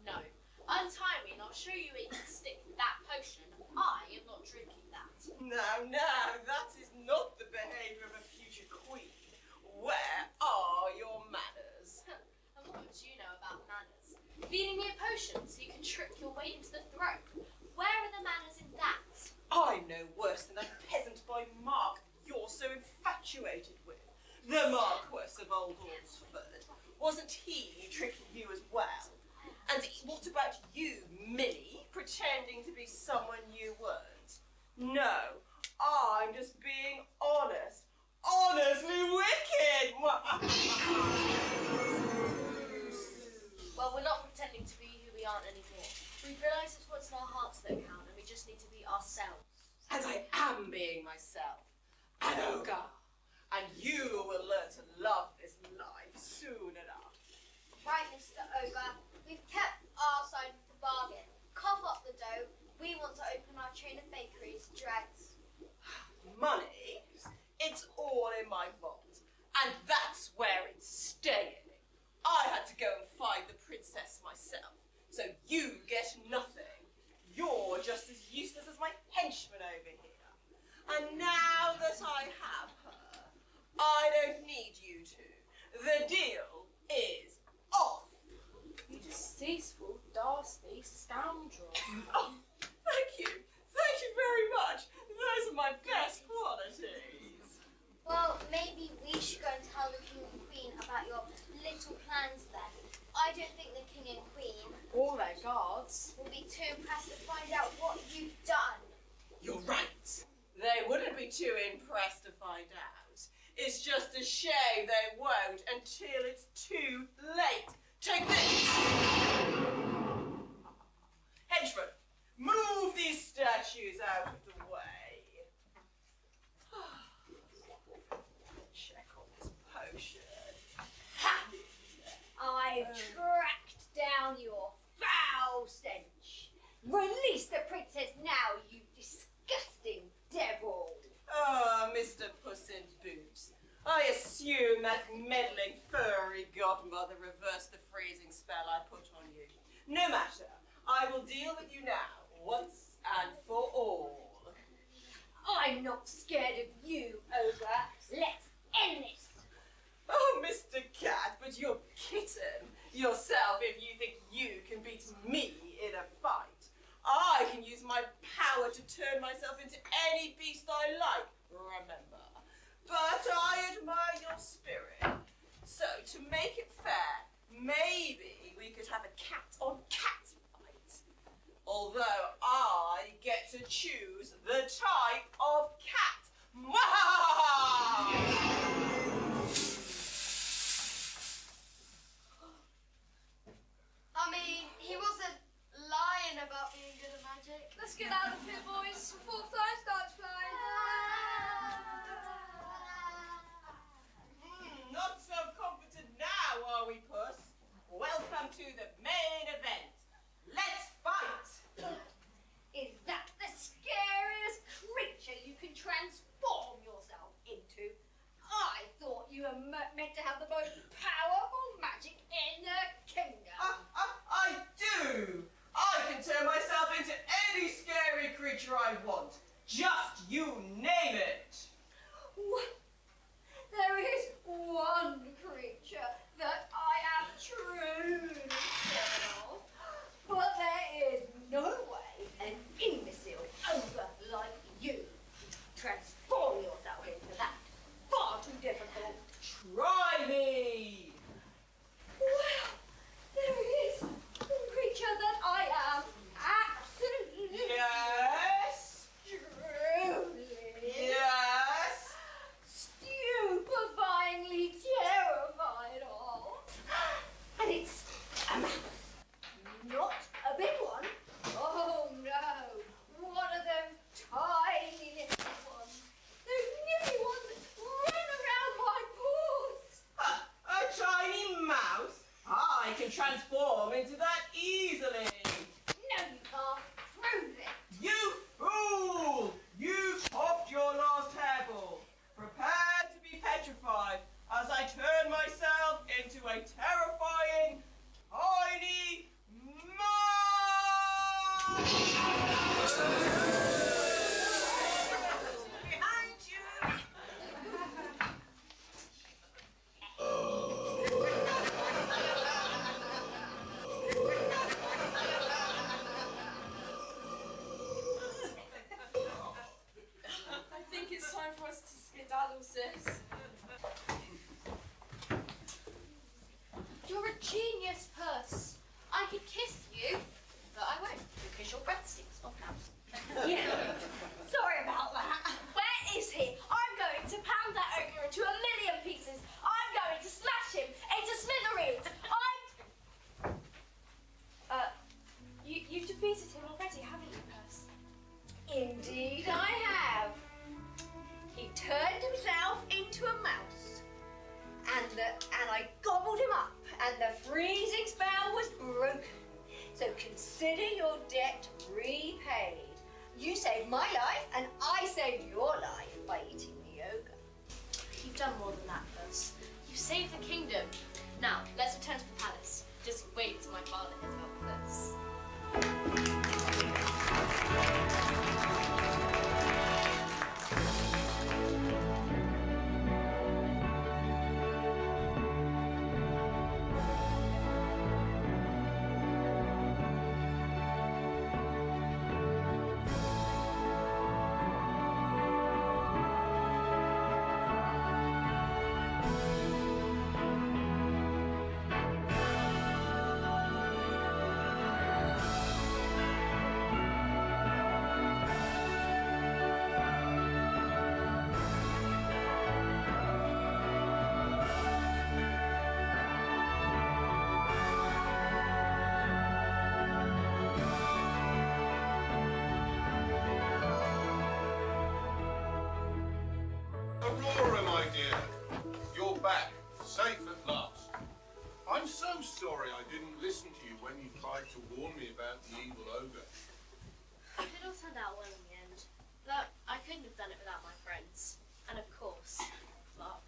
No. Untie me and I'll show you where you can stick that potion. I am not drinking that. No, that is not the behaviour of a future queen. Where are your manners? And what do you know about manners? Feeding me a potion so you can trick your way into the throne. Where are the manners in that? I know worse than a peasant boy Mark you're so infatuated with. The Marquess of Old Alresford. Wasn't he tricking you as well? And what about you, Millie, pretending to be someone you weren't? No, I'm just being honest. Honestly wicked! Well, we're not pretending to be who we aren't anymore. We've realised it's what's in our hearts that count, and we just need to be ourselves. And I am being myself. An ogre. And you will learn to love this life soon enough. Right, Mr. Ogre, we've kept our side of the bargain. Cough up the dough. We want to open our chain of bakeries, Dregs. Money? It's all in my vault. And that's where it's staying. I had to go and find the princess myself. So you get nothing. You're just as useless as my henchman over here. And now that I have her, I don't need you to. The deal is off. You deceitful, dastardly scoundrel. Oh, thank you. Thank you very much. Those are my best qualities. Well, maybe we should go and tell the king and queen about your little plans then. I don't think the king and queen All their guards. will be too impressed to find out what you've done. You're right. They wouldn't be too impressed to find out. It's just a shame they won't until it's too late. Take this! Henchman, move these statues out of the way. Check on this potion. I've tracked down your foul stench. Release the princess now, you disgusting devil. Ah, Mr. Puss in Boots. I assume that meddling furry godmother reversed the freezing spell I put on you. No matter. I will deal with you now, once and for all. I'm not scared of you, ogre. Let's end this. Oh, Mr. Cat, but you're kitten yourself if you think you can beat me in a fight. I can use my power to turn myself into any beast I like, remember. But I admire your spirit. So, to make it fair, maybe we could have a cat-on-cat fight. Although I get to choose the type of cat. I mean, he wasn't lying about being good at magic. Let's get out of here, boys, before fly starts flying. Not so competent now, are we, Puss? Welcome to the main event. Let's fight! Is that the scariest creature you can transform yourself into? I thought you were meant to have the most powerful magic in the kingdom. I do! I can turn myself into any scary creature I want. Just you name it. There is one creature that I am truly scared of, but there is no way an imbecile ogre like you transform yourself into that. Far too difficult. Try me! Well, there is a creature that I am absolutely Yes? truly Yes? stupefyingly terrified of. And it's a mouse. Not a big one. Oh no. One of those tiny little ones. Those nippy ones that run around my paws. A tiny mouse? I can transform into that easily. No, you can't. Prove it. You fool! You topped your last hairball. Prepare to be petrified as I turn myself into a terrifying, tiny mouse! Behind you! I think it's time for us to skedaddle, sis. You're a genius, Puss. I could kiss you, but I won't because your breath stinks of mouse. Yeah. Sorry about that. Where is he? I'm going to pound that ogre into a million pieces. I'm going to smash him into smithereens. You've defeated him already, haven't you, Puss? Indeed, I have. He turned himself into a mouse, and I gobbled him up, and the freezing spell was broken. So consider your debt repaid. You saved my life, and I saved your life by eating the ogre. You've done more than that, Puss. You've saved the kingdom. Now, let's return to the palace. Just wait till my father hears about this. back, safe at last. I'm so sorry I didn't listen to you when you tried to warn me about the evil ogre. It all turned out well in the end. But I couldn't have done it without my friends. And of course, Mark.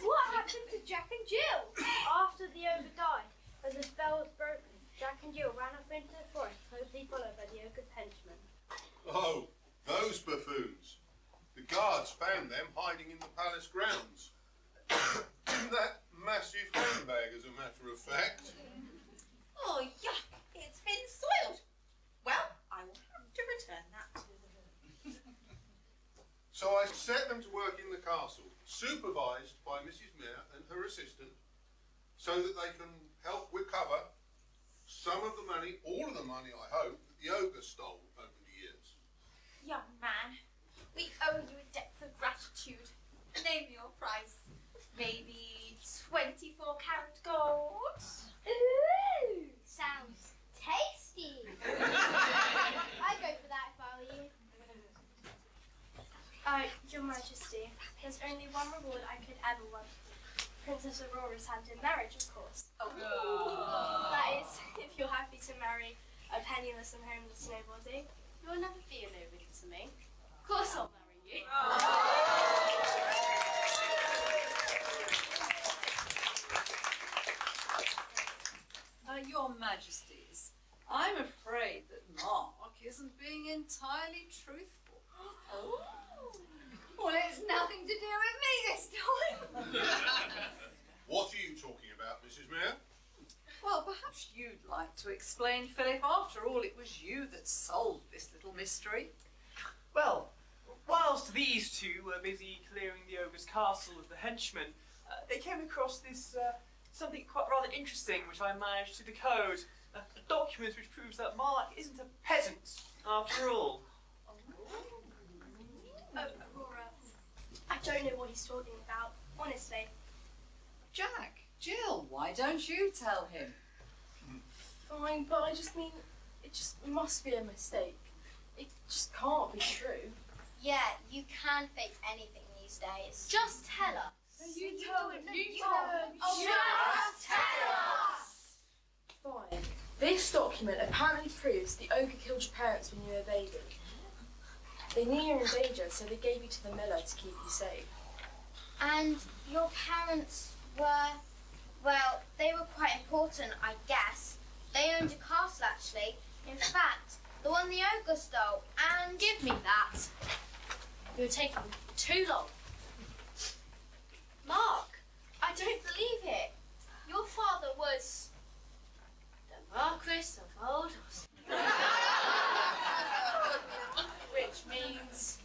What happened to Jack and Jill? After the ogre died and the spell was broken, Jack and Jill ran off into the forest, closely followed by the ogre's henchmen. Oh, those buffoons. The guards found them hiding in the palace grounds. In that massive handbag, as a matter of fact. Oh, yuck! It's been soiled. Well, I will have to return that to them. So I set them to work in the castle, supervised by Mrs. Mayor and her assistant, so that they can help recover some of the money, all of the money, I hope, that the ogre stole over the years. Young man, we owe you a debt of gratitude. Name your price. Maybe 24-carat gold? Ooh, sounds tasty. I'd go for that if I were you. Your Majesty, there's only one reward I could ever want. Princess Aurora's hand in marriage, of course. That is, if you're happy to marry a penniless and homeless nobody, you'll never be a nobody to me. Of course I'll marry you. Your Majesties, I'm afraid that Mark isn't being entirely truthful. Oh. Well, it's nothing to do with me this time. What are you talking about, Mrs. Mayor? Well, perhaps you'd like to explain, Philip. After all, it was you that solved this little mystery. Well, whilst these two were busy clearing the ogre's castle of the henchmen, they came across this something quite rather interesting which I managed to decode. A document which proves that Mark isn't a peasant after all. Aurora, I don't know what he's talking about, honestly. Jack, Jill, why don't you tell him? Fine, but I just mean, it just must be a mistake. It just can't be true. Yeah, you can fake anything these days. Just tell us. You tell him. Just tell us. Fine. This document apparently proves the ogre killed your parents when you were a baby. They knew you were in danger, so they gave you to the miller to keep you safe. And your parents were, well, they were quite important, I guess. They owned a castle, actually. In fact, the one the ogre stole, and... Give me that. You're taking too long. Mark, I don't believe it. Your father was the Marquis of Aldous. Which means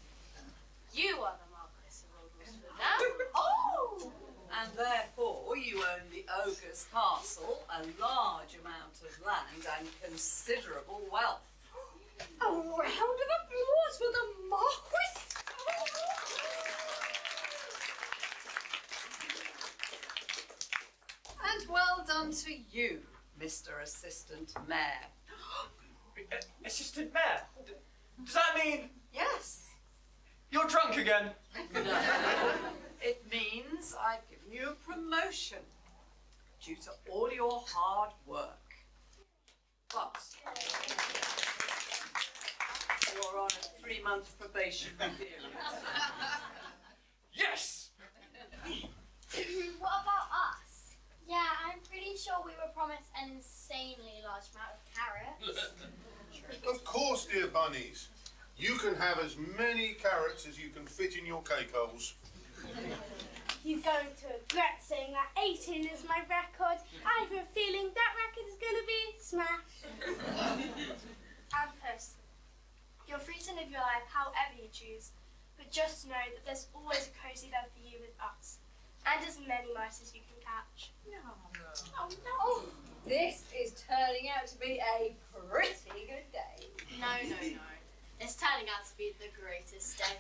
you are the Marquis of Aldous now. Oh! And therefore you own the ogre's castle, a large amount of land and considerable wealth. A round of applause for the Marquis. And well done to you, Mr. Assistant Mayor. Assistant Mayor? Does that mean Yes. you're drunk again? No. It means I've given you a promotion due to all your hard work. But you're on a 3-month probation period. Yes! What about us? Yeah, I'm pretty sure we were promised an insanely large amount of carrots. Of course, dear bunnies. You can have as many carrots as you can fit in your cake holes. You're going to regret saying that 18 is my record. I have a feeling that record is going to be smashed. And personally, you're free to live your life however you choose, but just know that there's always a cosy bed for you with us, and as many mice as you can catch. Oh no! This is turning out to be a pretty good day. No. It's turning out to be the greatest day.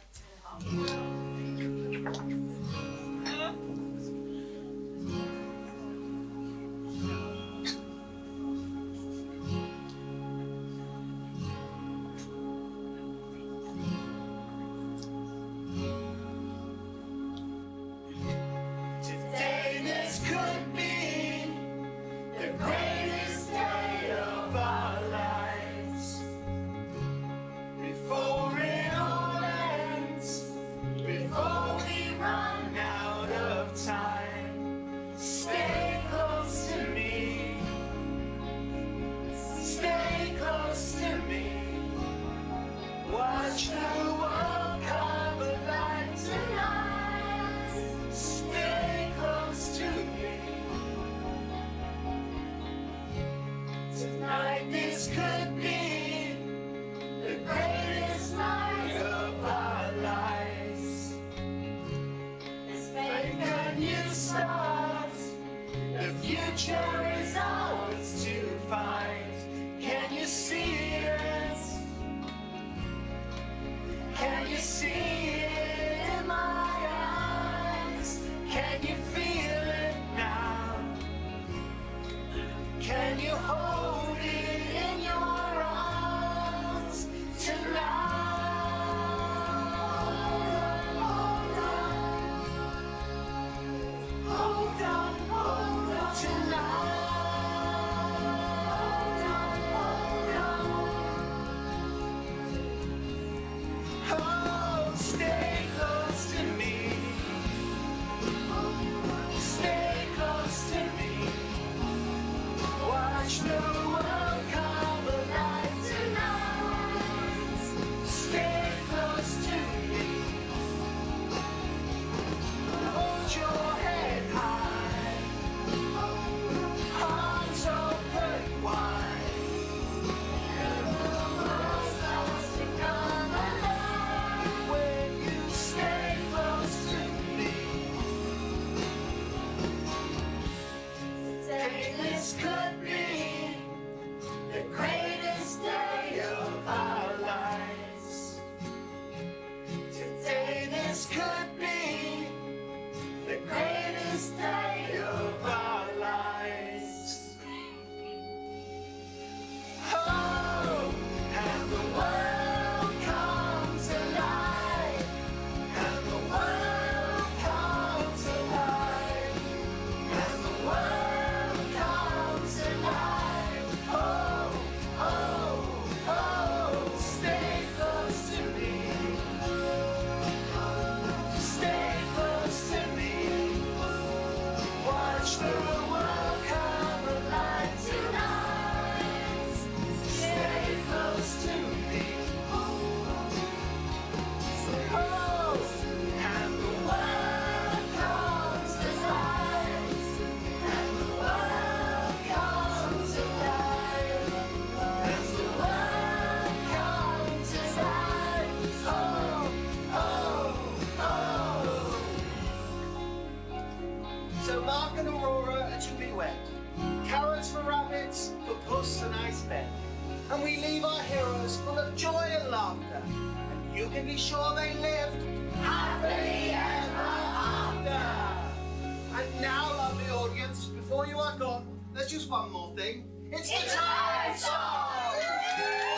while they lived happily ever after. And now, lovely audience, before you are gone, there's just one more thing. It's the time song!